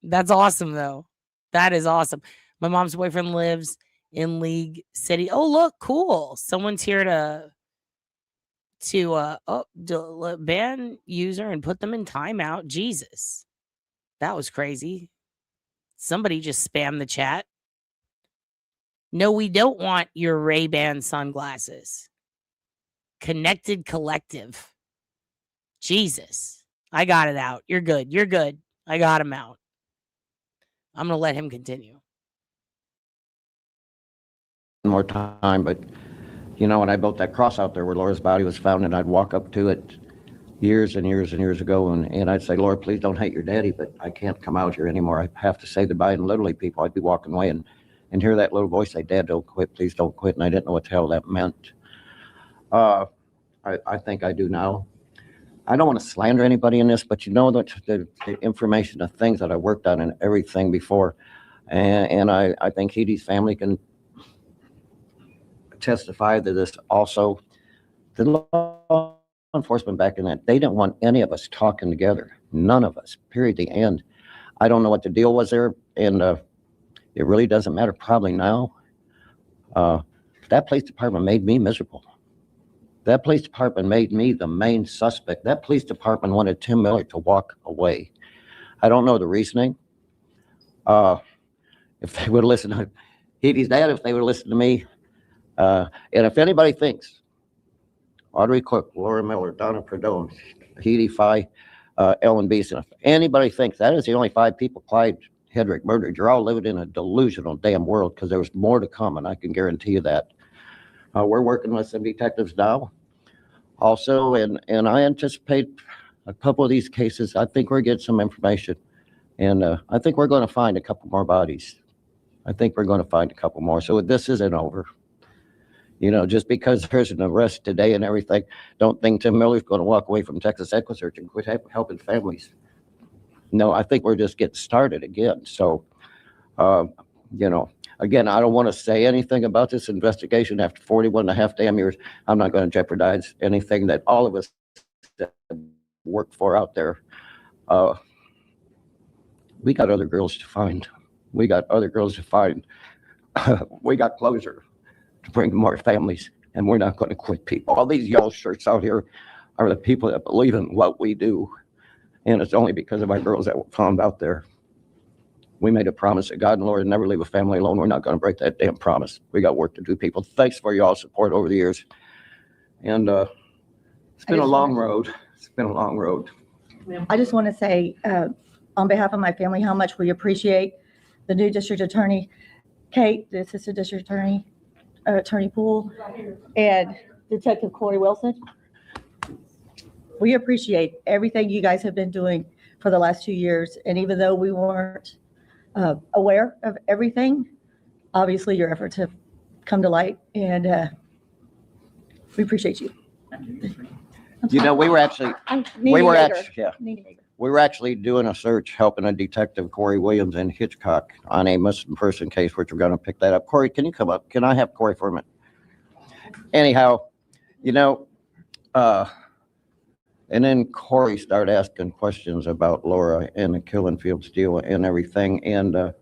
Speaker 1: That's awesome, though. That is awesome. My mom's boyfriend lives in League City. Oh, look, cool. Someone's here to ban user and put them in timeout. Jesus, that was crazy. Somebody just spammed the chat. No, we don't want your Ray-Ban sunglasses. Connected Collective. Jesus. I got it out. You're good. You're good. I got him out. I'm going to let him continue.
Speaker 11: More time, but when I built that cross out there where Laura's body was found, and I'd walk up to it years and years and years ago, and I'd say, Laura, please don't hate your daddy, but I can't come out here anymore. I have to say goodbye. And literally people, I'd be walking away and hear that little voice say, Dad, don't quit, please don't quit. And I didn't know what the hell that meant. I think I do now. I don't want to slander anybody in this, but the information, the things that I worked on and everything before. And I think Heidie's family can testify to this also. The law enforcement back in that, they didn't want any of us talking together. None of us, period, the end. I don't know what the deal was there, and it really doesn't matter probably now. That police department made me miserable. That police department made me the main suspect. That police department wanted Tim Miller to walk away. I don't know the reasoning. If they would listen to Heidie's dad, if they would listen to me, and if anybody thinks Audrey Cook, Laura Miller, Donna Perdone, Heidie Fye, Ellen Beeson, if anybody thinks that is the only 5 people Clyde Hedrick murdered, you're all living in a delusional damn world, because there was more to come, and I can guarantee you that. We're working with some detectives now also, and I anticipate a couple of these cases. I think we're getting some information, and I think we're going to find a couple more bodies. I think we're going to find a couple more. So this isn't over. Just because there's an arrest today and everything, don't think Tim Miller's going to walk away from Texas Equisearch and quit helping families. No, I think we're just getting started again. So, again, I don't want to say anything about this investigation after 41 and a half damn years. I'm not going to jeopardize anything that all of us worked for out there. We got other girls to find. We got other girls to find. We got closure to bring more families, and we're not going to quit, people. All these yellow shirts out here are the people that believe in what we do, and it's only because of our girls that were found out there. We made a promise that God and Lord would never leave a family alone. We're not going to break that damn promise. We got work to do, people. Thanks for y'all's support over the years, and it's been a long road. It's been a long road.
Speaker 13: I just want to say, on behalf of my family, how much we appreciate the new district attorney, Kate, the assistant district attorney, Attorney Poole, and Detective Corey Wilson. We appreciate everything you guys have been doing for the last 2 years. And even though we weren't aware of everything, obviously your efforts have come to light, and we appreciate you.
Speaker 11: We were actually doing a search, helping a detective, Corey Williams, in Hitchcock on a missing person case, which we're going to pick that up. Corey, can you come up? Can I have Corey for a minute? Anyhow, and then Corey started asking questions about Laura and the Killing Fields deal and everything. And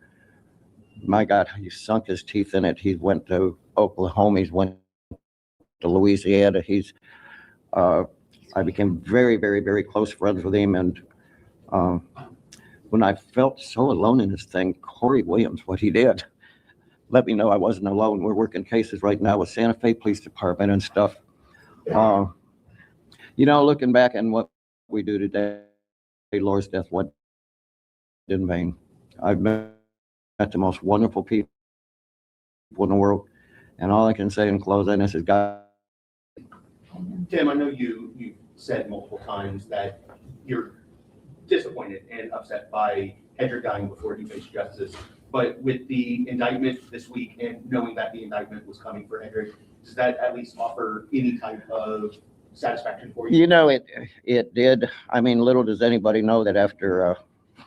Speaker 11: my God, he sunk his teeth in it. He went to Oklahoma. He went to Louisiana. I became very, very, very close friends with him. And when I felt so alone in this thing, Corey Williams, what he did, let me know I wasn't alone. We're working cases right now with Santa Fe Police Department and stuff. Looking back and what we do today, Laura's death wasn't in vain. I've met the most wonderful people in the world, and all I can say in closing is God.
Speaker 12: Tim, I know you said multiple times that you're disappointed and upset by Hedrick dying before he faced justice, but with the indictment this week and knowing that the indictment was coming for Hedrick, does that at least offer any type of satisfaction for you?
Speaker 11: It did. I mean, little does anybody know that after,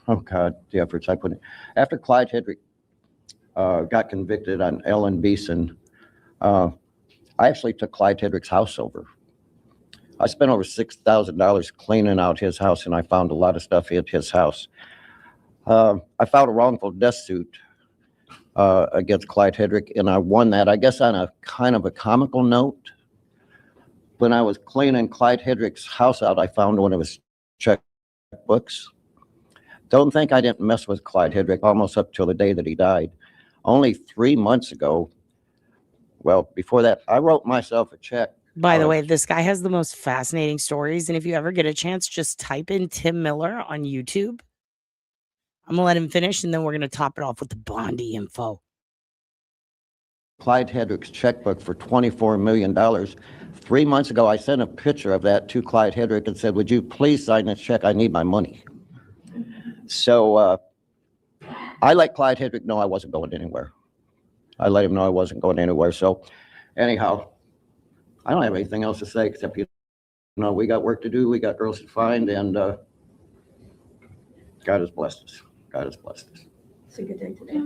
Speaker 11: the efforts I put in. After Clyde Hedrick got convicted on Ellen Beeson, I actually took Clyde Hedrick's house over. I spent over $6,000 cleaning out his house, and I found a lot of stuff in his house. I filed a wrongful death suit against Clyde Hedrick, and I won that, I guess, on a kind of a comical note. When I was cleaning Clyde Hedrick's house out, I found one of his checkbooks. Don't think I didn't mess with Clyde Hedrick almost up till the day that he died. Only 3 months ago, well, before that, I wrote myself a check.
Speaker 1: By the way, this guy has the most fascinating stories. And if you ever get a chance, just type in Tim Miller on YouTube. I'm going to let him finish, and then we're going to top it off with the Bondi info.
Speaker 11: Clyde Hedrick's checkbook for $24 million. 3 months ago, I sent a picture of that to Clyde Hedrick and said, would you please sign this check? I need my money. So I let Clyde Hedrick know I wasn't going anywhere. I let him know I wasn't going anywhere. So anyhow, I don't have anything else to say except, we got work to do. We got girls to find, and God has blessed us. God has blessed us.
Speaker 13: It's a good day today.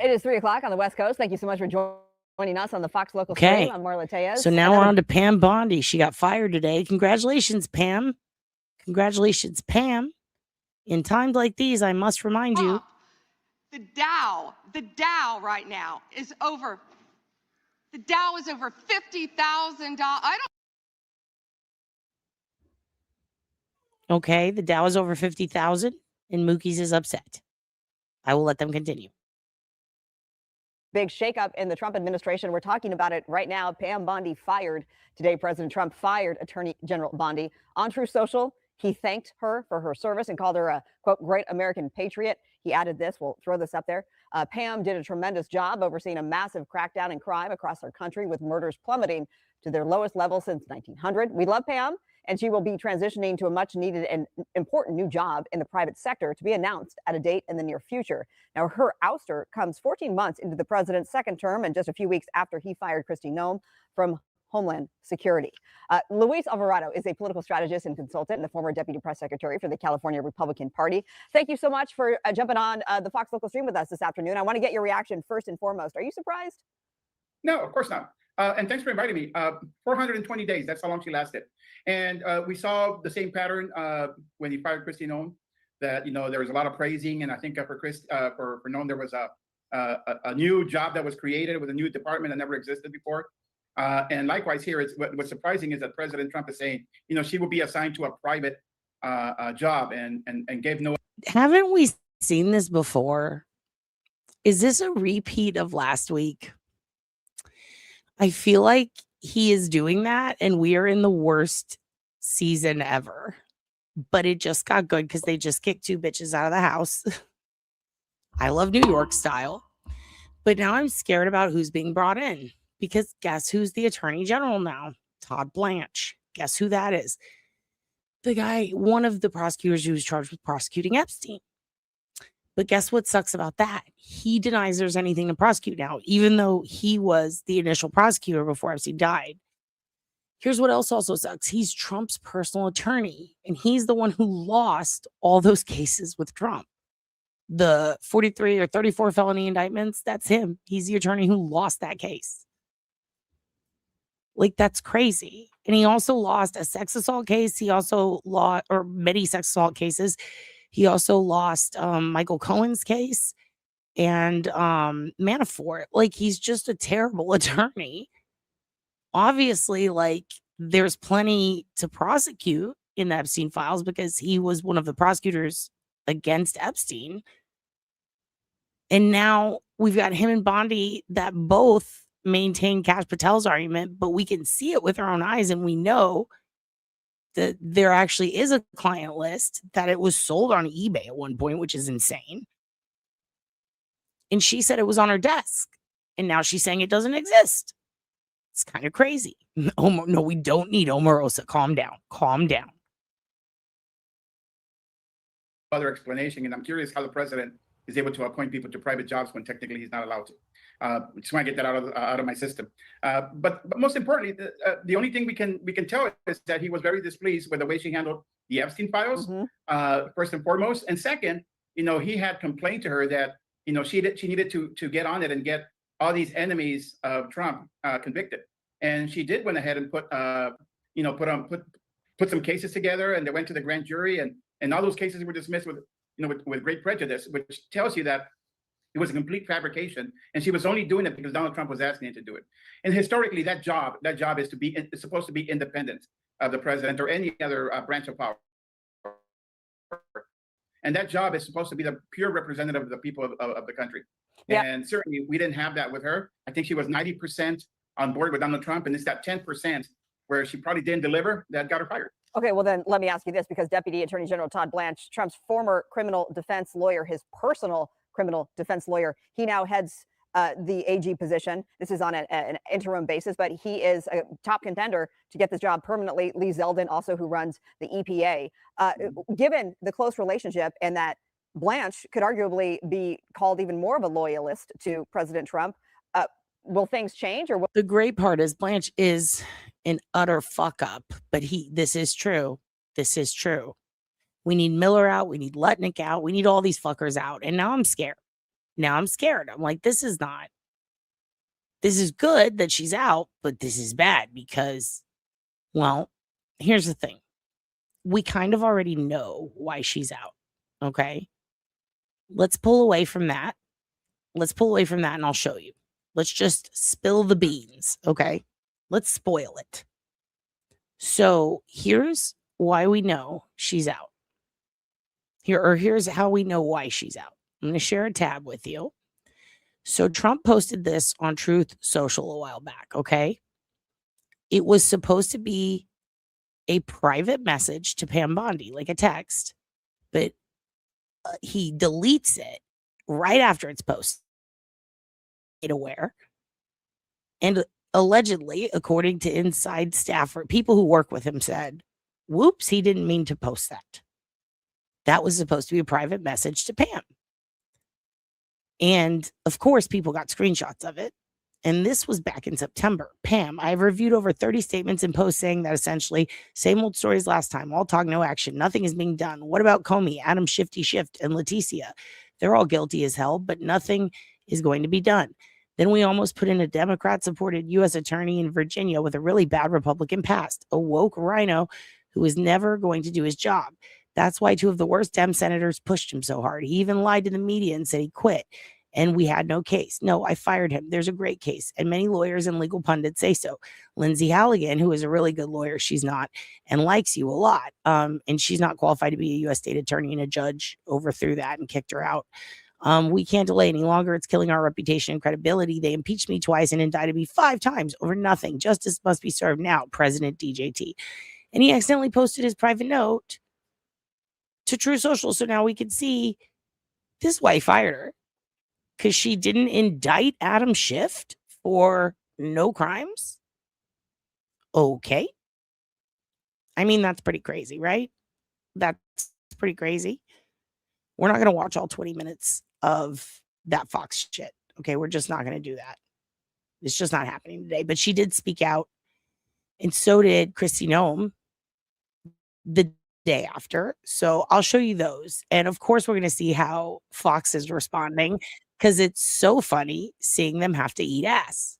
Speaker 14: It is 3 o'clock on the West Coast. Thank you so much for joining us on the Fox Local Stream. I'm Marla Tejas.
Speaker 1: So now we're on to Pam Bondi. She got fired today. Congratulations, Pam. Congratulations, Pam. In times like these, I must remind you.
Speaker 4: The Dow right now is over. The Dow is over $50,000.
Speaker 1: Okay, the Dow is over 50,000 and Mookie's is upset. I will let them continue.
Speaker 14: Big shakeup in the Trump administration. We're talking about it right now. Pam Bondi fired. Today, President Trump fired Attorney General Bondi. On Truth Social, he thanked her for her service and called her a, quote, great American patriot. He added this. We'll throw this up there. Pam did a tremendous job overseeing a massive crackdown in crime across our country, with murders plummeting to their lowest level since 1900. We love Pam, and she will be transitioning to a much needed and important new job in the private sector to be announced at a date in the near future. Now, her ouster comes 14 months into the president's second term and just a few weeks after he fired Kristi Noem from Homeland Security. Luis Alvarado is a political strategist and consultant and the former deputy press secretary for the California Republican Party. Thank you so much for jumping on the Fox Local Stream with us this afternoon. I want to get your reaction first and foremost. Are you surprised?
Speaker 15: No, of course not. And thanks for inviting me. 420 days, that's how long she lasted. And we saw the same pattern when he fired Kristi Noem, that, there was a lot of praising. And I think for Noem, there was a new job that was created with a new department that never existed before. And likewise here, what's surprising is that President Trump is saying, she will be assigned to a private job and gave no.
Speaker 1: Haven't we seen this before? Is this a repeat of last week? I feel like he is doing that, and we are in the worst season ever. But it just got good because they just kicked 2 bitches out of the house. I love New York style. But now I'm scared about who's being brought in. Because guess who's the attorney general now? Todd Blanche. Guess who that is? The guy, one of the prosecutors who was charged with prosecuting Epstein. But guess what sucks about that? He denies there's anything to prosecute now, even though he was the initial prosecutor before Epstein died. Here's what else also sucks. He's Trump's personal attorney, and he's the one who lost all those cases with Trump. The 43 or 34 felony indictments, that's him. He's the attorney who lost that case. Like, that's crazy. And he also lost a sex assault case. He also lost, or many sex assault cases. He also lost Michael Cohen's case and Manafort. Like, he's just a terrible attorney. Obviously, like, there's plenty to prosecute in the Epstein files because he was one of the prosecutors against Epstein. And now we've got him and Bondi that both maintain Cash Patel's argument, but we can see it with our own eyes, and we know that there actually is a client list, that it was sold on eBay at one point, which is insane. And she said it was on her desk, and now she's saying it doesn't exist. It's kind of crazy. No, we don't need Omarosa. Calm down. Calm down.
Speaker 15: Other explanation, and I'm curious how the president is able to appoint people to private jobs when technically he's not allowed to. Just want to get that out of my system. But most importantly, the only thing we can tell is that he was very displeased with the way she handled the Epstein files, first and foremost. And second, he had complained to her that she needed to get on it and get all these enemies of Trump convicted. And she did went ahead and put some cases together, and they went to the grand jury, and all those cases were dismissed with great prejudice, which tells you that it was a complete fabrication, and she was only doing it because Donald Trump was asking her to do it. And historically, that job is supposed to be independent of the president or any other branch of power. And that job is supposed to be the pure representative of the people of the country. Yeah. And certainly we didn't have that with her. I think she was 90% on board with Donald Trump, and it's that 10% where she probably didn't deliver that got her fired.
Speaker 14: Okay, well then let me ask you this, because Deputy Attorney General Todd Blanche, Trump's former criminal defense lawyer, his personal criminal defense lawyer, he now heads the AG position. This is on an interim basis, but he is a top contender to get this job permanently. Lee Zeldin, also who runs the EPA. Given the close relationship and that Blanche could arguably be called even more of a loyalist to President Trump, will things change? Or
Speaker 1: the great part is Blanche is an utter fuck up, but this is true. This is true. We need Miller out. We need Lutnick out. We need all these fuckers out. And now I'm scared. I'm like, this is good that she's out, but this is bad because, well, here's the thing. We kind of already know why she's out. Okay. Let's pull away from that. And I'll show you. Let's just spill the beans. Okay. Let's spoil it. So here's why we know she's out. Here's how we know why she's out. I'm going to share a tab with you. So Trump posted this on Truth Social a while back, okay? It was supposed to be a private message to Pam Bondi, like a text, but he deletes it right after it's posted. Aware. And allegedly, according to inside staff or people who work with him, said, whoops, he didn't mean to post that. That was supposed to be a private message to Pam. And of course, people got screenshots of it. And this was back in September. Pam, I've reviewed over 30 statements and posts saying that essentially same old stories last time. All talk, no action. Nothing is being done. What about Comey, Adam Shifty Shift, and Leticia? They're all guilty as hell, but nothing is going to be done. Then we almost put in a Democrat-supported U.S. attorney in Virginia with a really bad Republican past, a woke rhino who is never going to do his job. That's why two of the worst Dem senators pushed him so hard. He even lied to the media and said he quit, and we had no case. No, I fired him. There's a great case, and many lawyers and legal pundits say so. Lindsay Halligan, who is a really good lawyer, she's not, and likes you a lot, and she's not qualified to be a U.S. state attorney, and a judge overthrew that and kicked her out. We can't delay any longer. It's killing our reputation and credibility. They impeached me twice and indicted me 5 times over nothing. Justice must be served now, President DJT. And he accidentally posted his private note to True Social. So now we can see this is why he fired her. Because she didn't indict Adam Schiff for no crimes. Okay. I mean, that's pretty crazy, right? That's pretty crazy. We're not going to watch all 20 minutes of that Fox shit. Okay, we're just not going to do that. It's just not happening today. But she did speak out, and so did Kristi Noem the day after. So I'll show you those. And of course, we're going to see how Fox is responding, because it's so funny seeing them have to eat ass.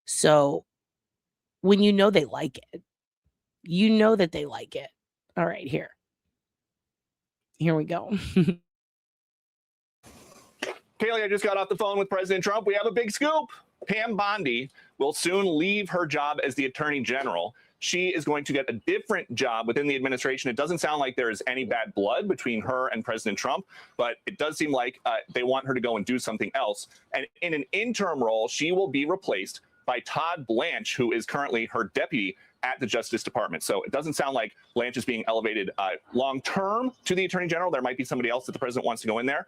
Speaker 1: So when you know they like it, You know that they like it. All right, here we go.
Speaker 16: Kaylee, I just got off the phone with President Trump. We have a big scoop. Pam Bondi will soon leave her job as the Attorney General. She is going to get a different job within the administration. It doesn't sound like there is any bad blood between her and President Trump, but it does seem like they want her to go and do something else. And in an interim role, she will be replaced by Todd Blanche, who is currently her deputy at the Justice Department. So it doesn't sound like Blanche is being elevated long term to the Attorney General. There might be somebody else that the president wants to go in there.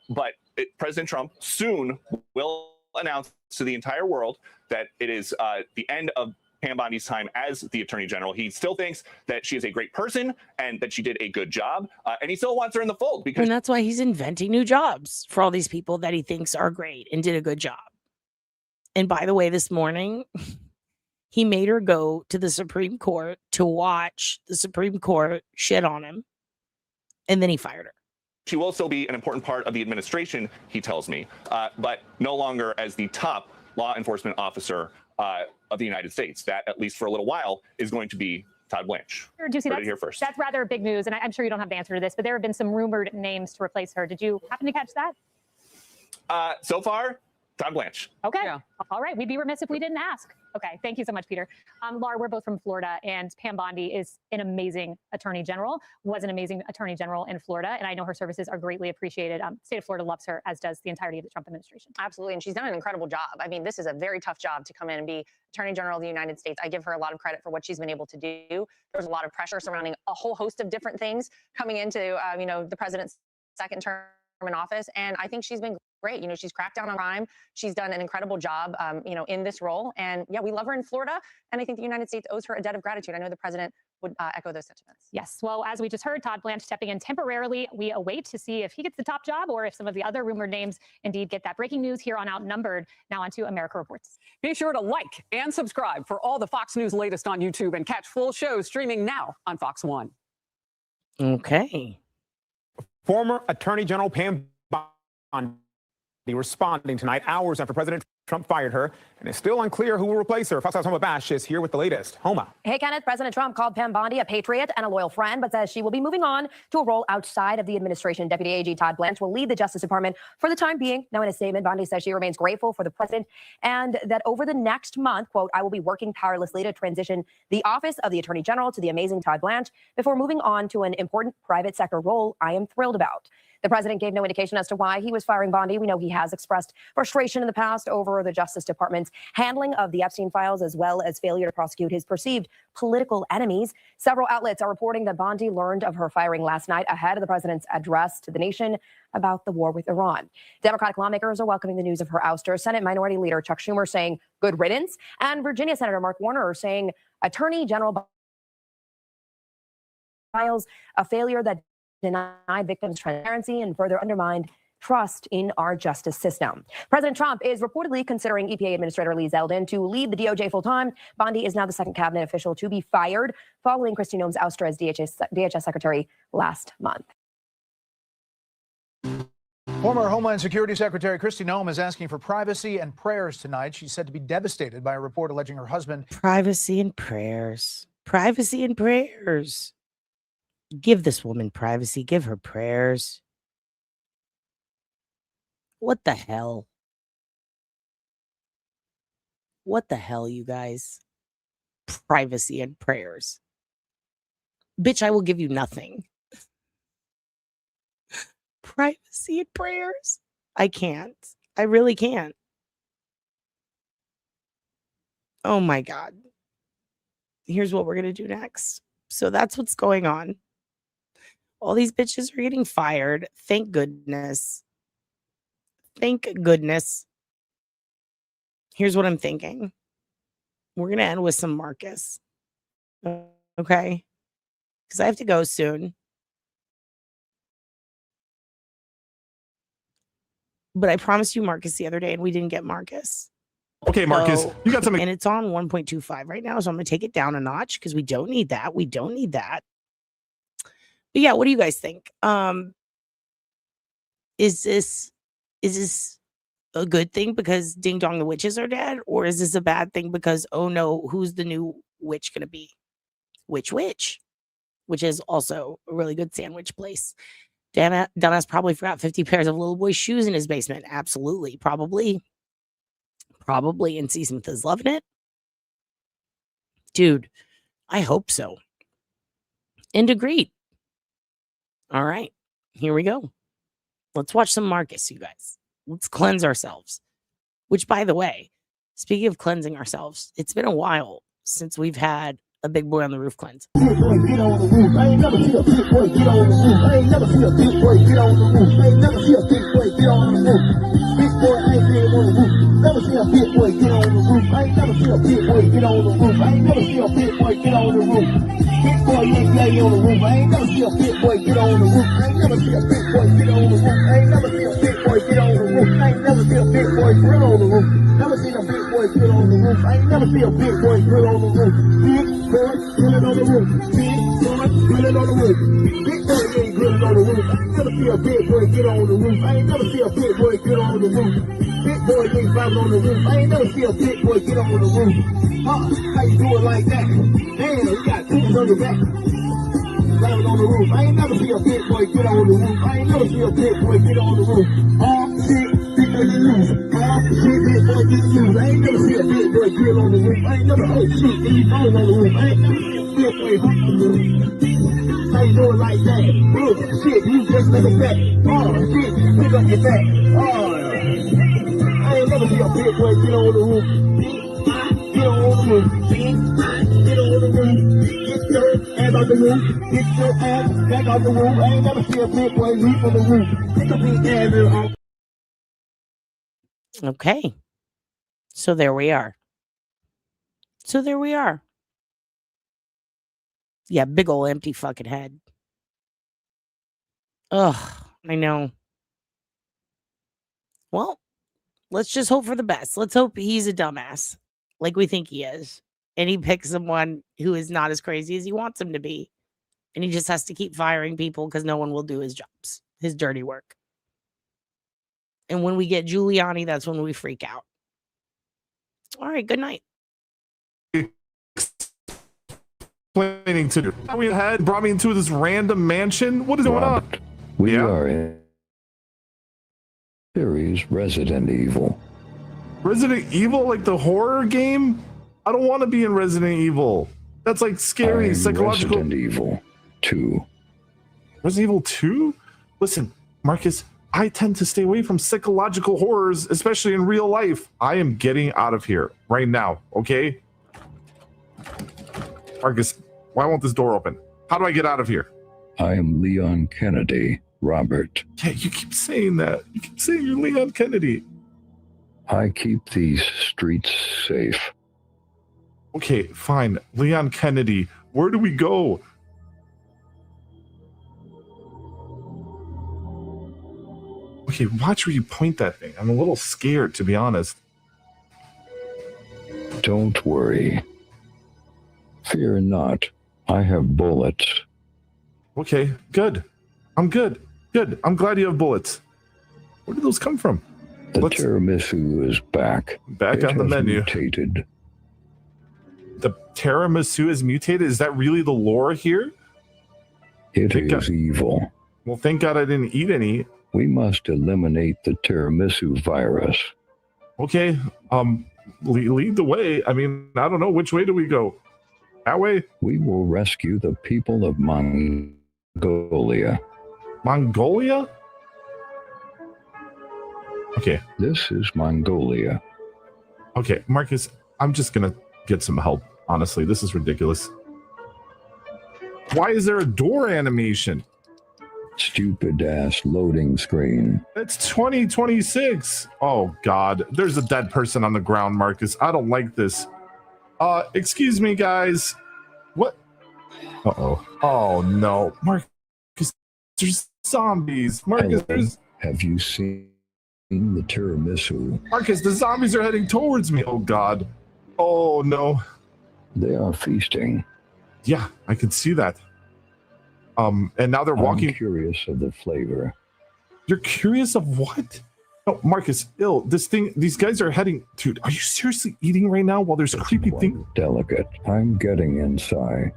Speaker 16: But President Trump soon will announce to the entire world that it is the end of Pam Bondi's time as the Attorney General. He still thinks that she is a great person and that she did a good job. And he still wants her in the fold because.
Speaker 1: And that's why he's inventing new jobs for all these people that he thinks are great and did a good job. And by the way, this morning, he made her go to the Supreme Court to watch the Supreme Court shit on him. And then he fired her.
Speaker 16: She will still be an important part of the administration, he tells me, but no longer as the top law enforcement officer of the United States. That, at least for a little while, is going to be Todd Blanche.
Speaker 17: Juicy,
Speaker 16: Heard it here first.
Speaker 17: That's rather big news, and I'm sure you don't have the answer to this, but there have been some rumored names to replace her. Did you happen to catch that?
Speaker 16: So far, Todd Blanche.
Speaker 17: Okay. Yeah. All right. We'd be remiss if we didn't ask. Okay. Thank you so much, Peter. Laura, we're both from Florida, and Pam Bondi is an amazing attorney general, was an amazing attorney general in Florida, and I know her services are greatly appreciated. State of Florida loves her, as does the entirety of the Trump administration.
Speaker 14: Absolutely. And she's done an incredible job. I mean, this is a very tough job to come in and be Attorney General of the United States. I give her a lot of credit for what she's been able to do. There's a lot of pressure surrounding a whole host of different things coming into, the president's second term in office. And I think she's been great. She's cracked down on crime. She's done an incredible job, in this role. And yeah, we love her in Florida. And I think the United States owes her a debt of gratitude. I know the president would echo those sentiments.
Speaker 17: Yes. Well, as we just heard, Todd Blanche stepping in temporarily. We await to see if he gets the top job or if some of the other rumored names indeed get that. Breaking news here on Outnumbered. Now on to America Reports.
Speaker 18: Be sure to like and subscribe for all the Fox News latest on YouTube and catch full shows streaming now on Fox One.
Speaker 1: Okay.
Speaker 19: Former Attorney General Pam Bondi responding tonight, hours after President Trump fired her, and it's still unclear who will replace her. Fox News' Homa Bash is here with the latest. Homa.
Speaker 20: Hey, Kenneth. President Trump called Pam Bondi a patriot and a loyal friend, but says she will be moving on to a role outside of the administration. Deputy AG Todd Blanche will lead the Justice Department for the time being. Now, in a statement, Bondi says she remains grateful for the president and that over the next month, quote, I will be working tirelessly to transition the office of the Attorney General to the amazing Todd Blanche before moving on to an important private sector role I am thrilled about. The president gave no indication as to why he was firing Bondi. We know he has expressed frustration in the past over the Justice Department's handling of the Epstein files, as well as failure to prosecute his perceived political enemies. Several outlets are reporting that Bondi learned of her firing last night ahead of the president's address to the nation about the war with Iran. Democratic lawmakers are welcoming the news of her ouster. Senate Minority Leader Chuck Schumer saying good riddance, and Virginia Senator Mark Warner saying Attorney General files a failure that denied victims transparency and further undermined trust in our justice system. President Trump is reportedly considering EPA Administrator Lee Zeldin to lead the DOJ full-time. Bondi is now the second cabinet official to be fired following Kristi Noem's ouster as DHS Secretary last month.
Speaker 21: Former Homeland Security Secretary Kristi Noem is asking for privacy and prayers tonight. She's said to be devastated by a report alleging her husband.
Speaker 1: Privacy and prayers. Privacy and prayers. Give this woman privacy. Give her prayers. What the hell? What the hell, you guys? Privacy and prayers. Bitch, I will give you nothing. Privacy and prayers. I can't. I really can't. Oh my God. Here's what we're going to do next. So that's what's going on. All these bitches are getting fired. Thank goodness. Thank goodness. Here's what I'm thinking. We're going to end with some Marcus. Okay? Because I have to go soon. But I promised you Marcus the other day, and we didn't get Marcus.
Speaker 19: Okay, Marcus,
Speaker 1: So-
Speaker 19: you got something.
Speaker 1: And it's on 1.25 right now, so I'm going to take it down a notch because we don't need that. We don't need that. But yeah, what do you guys think? Is this a good thing because Ding Dong the witches are dead, or is this a bad thing because oh no, who's the new witch going to be? which is also a really good sandwich place. Dumbass probably forgot 50 pairs of little boy shoes in his basement. Absolutely. Probably. And C. Smith is loving it. Dude, I hope so. And agreed. All right, here we go. Let's watch some Marcus, you guys. Let's cleanse ourselves. Which, by the way, speaking of cleansing ourselves, it's been a while since we've had a big boy on the roof cleanse.
Speaker 2: Get on the roof. I ain't never see a big boy get on the roof. I ain't never see a big boy get on the roof. I ain't never see a big boy get on the roof. Big boy ain't get on the roof. Never see a big boy get on the roof. I ain't never see a big boy get on the roof. I ain't never see a big boy get on the roof. Big boy ain't lay on the roof. I ain't never see a big boy get on the roof. I ain't never see a big boy get on the roof. I ain't never see a big boy get on the roof. I ain't never see a big boy drill on the roof. Never seen a big boy drill on the roof. I ain't never see a big boy drill on the roof. Big boy drilling on the roof. Big boy drilling on the roof. Big boy ain't drilling on the roof. I ain't never see a big boy get on the roof. I ain't never see a big boy get on the roof. Big boy ain't climbing on the roof. I ain't never see a big boy get on the roof. How you do it like that? Damn, you got tools on your back. Climbing on the roof. I ain't never see a big boy get on the roof. I ain't never see a big boy get on the roof. Shit, big boy get loose. Shit, big boy get loose. I ain't never see a big boy get on the roof. I ain't never, oh shit, you falling on the roof. I ain't never see a big boy hop on the roof. How you do it like that? Oh shit, you just like a fat. Oh shit, pick up your back. I ain't never see a big boy get on the roof. Get on the roof. Get on the roof. Get your ass out the roof. Get your ass back out the roof. I ain't never see a big boy leap on the roof. Get your big ass off.
Speaker 1: Okay. So there we are. Yeah, big ol' empty fucking head. Ugh, I know. Well, let's just hope for the best. Let's hope he's a dumbass, like we think he is. And he picks someone who is not as crazy as he wants him to be. And he just has to keep firing people because no one will do his jobs, his dirty work. And when we get Giuliani, that's when we freak out. All right, good night.
Speaker 3: Planning to do. We had brought me into this random mansion. What is going on?
Speaker 22: We are in series Resident Evil.
Speaker 3: Resident Evil, like the horror game? I don't want to be in Resident Evil. That's like scary, psychological.
Speaker 22: Resident Evil 2.
Speaker 3: Resident Evil 2? Listen, Marcus, I tend to stay away from psychological horrors, especially in real life. I am getting out of here right now, okay? Marcus, why won't this door open? How do I get out of here?
Speaker 22: I am Leon Kennedy, Robert.
Speaker 3: Yeah, you keep saying that. You keep saying you're Leon Kennedy.
Speaker 22: I keep these streets safe.
Speaker 3: Okay, fine. Leon Kennedy, where do we go? Okay, watch where you point that thing. I'm a little scared, to be honest.
Speaker 22: Don't worry. Fear not. I have bullets.
Speaker 3: Okay, good. I'm good. Good. I'm glad you have bullets. Where did those come from?
Speaker 22: The tiramisu is back.
Speaker 3: Back on the menu.
Speaker 22: Mutated.
Speaker 3: The tiramisu is mutated? Is that really the lore here?
Speaker 22: It is evil.
Speaker 3: Well, thank God I didn't eat any.
Speaker 22: We must eliminate the tiramisu virus.
Speaker 3: Okay, lead the way. I mean, I don't know. Which way do we go? That way?
Speaker 22: We will rescue the people of Mongolia.
Speaker 3: Mongolia? Okay.
Speaker 22: This is Mongolia.
Speaker 3: Okay, Marcus, I'm just gonna get some help. Honestly, this is ridiculous. Why is there a door animation?
Speaker 22: Stupid ass loading screen.
Speaker 3: It's 2026. Oh God, there's a dead person on the ground, Marcus. I don't like this. Excuse me, guys. What? Uh-oh. Oh no, Marcus, there's zombies. Marcus, there's.
Speaker 22: Have you seen the tiramisu?
Speaker 3: Marcus, the zombies are heading towards me. Oh God. Oh no.
Speaker 22: They are feasting.
Speaker 3: Yeah, I can see that. And now they're walking.
Speaker 22: I'm curious of the flavor.
Speaker 3: You're curious of what? No, Marcus, these guys are heading. Dude, are you seriously eating right now while there's creepy things?
Speaker 22: Delicate. I'm getting inside.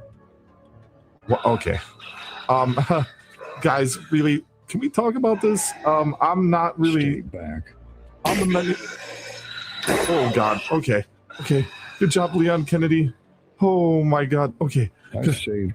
Speaker 3: Well, okay. Guys, really, can we talk about this? I'm not really
Speaker 22: back
Speaker 3: on the menu. Oh God. Okay. Okay. Good job, Leon Kennedy. Oh my God. Okay.
Speaker 22: I saved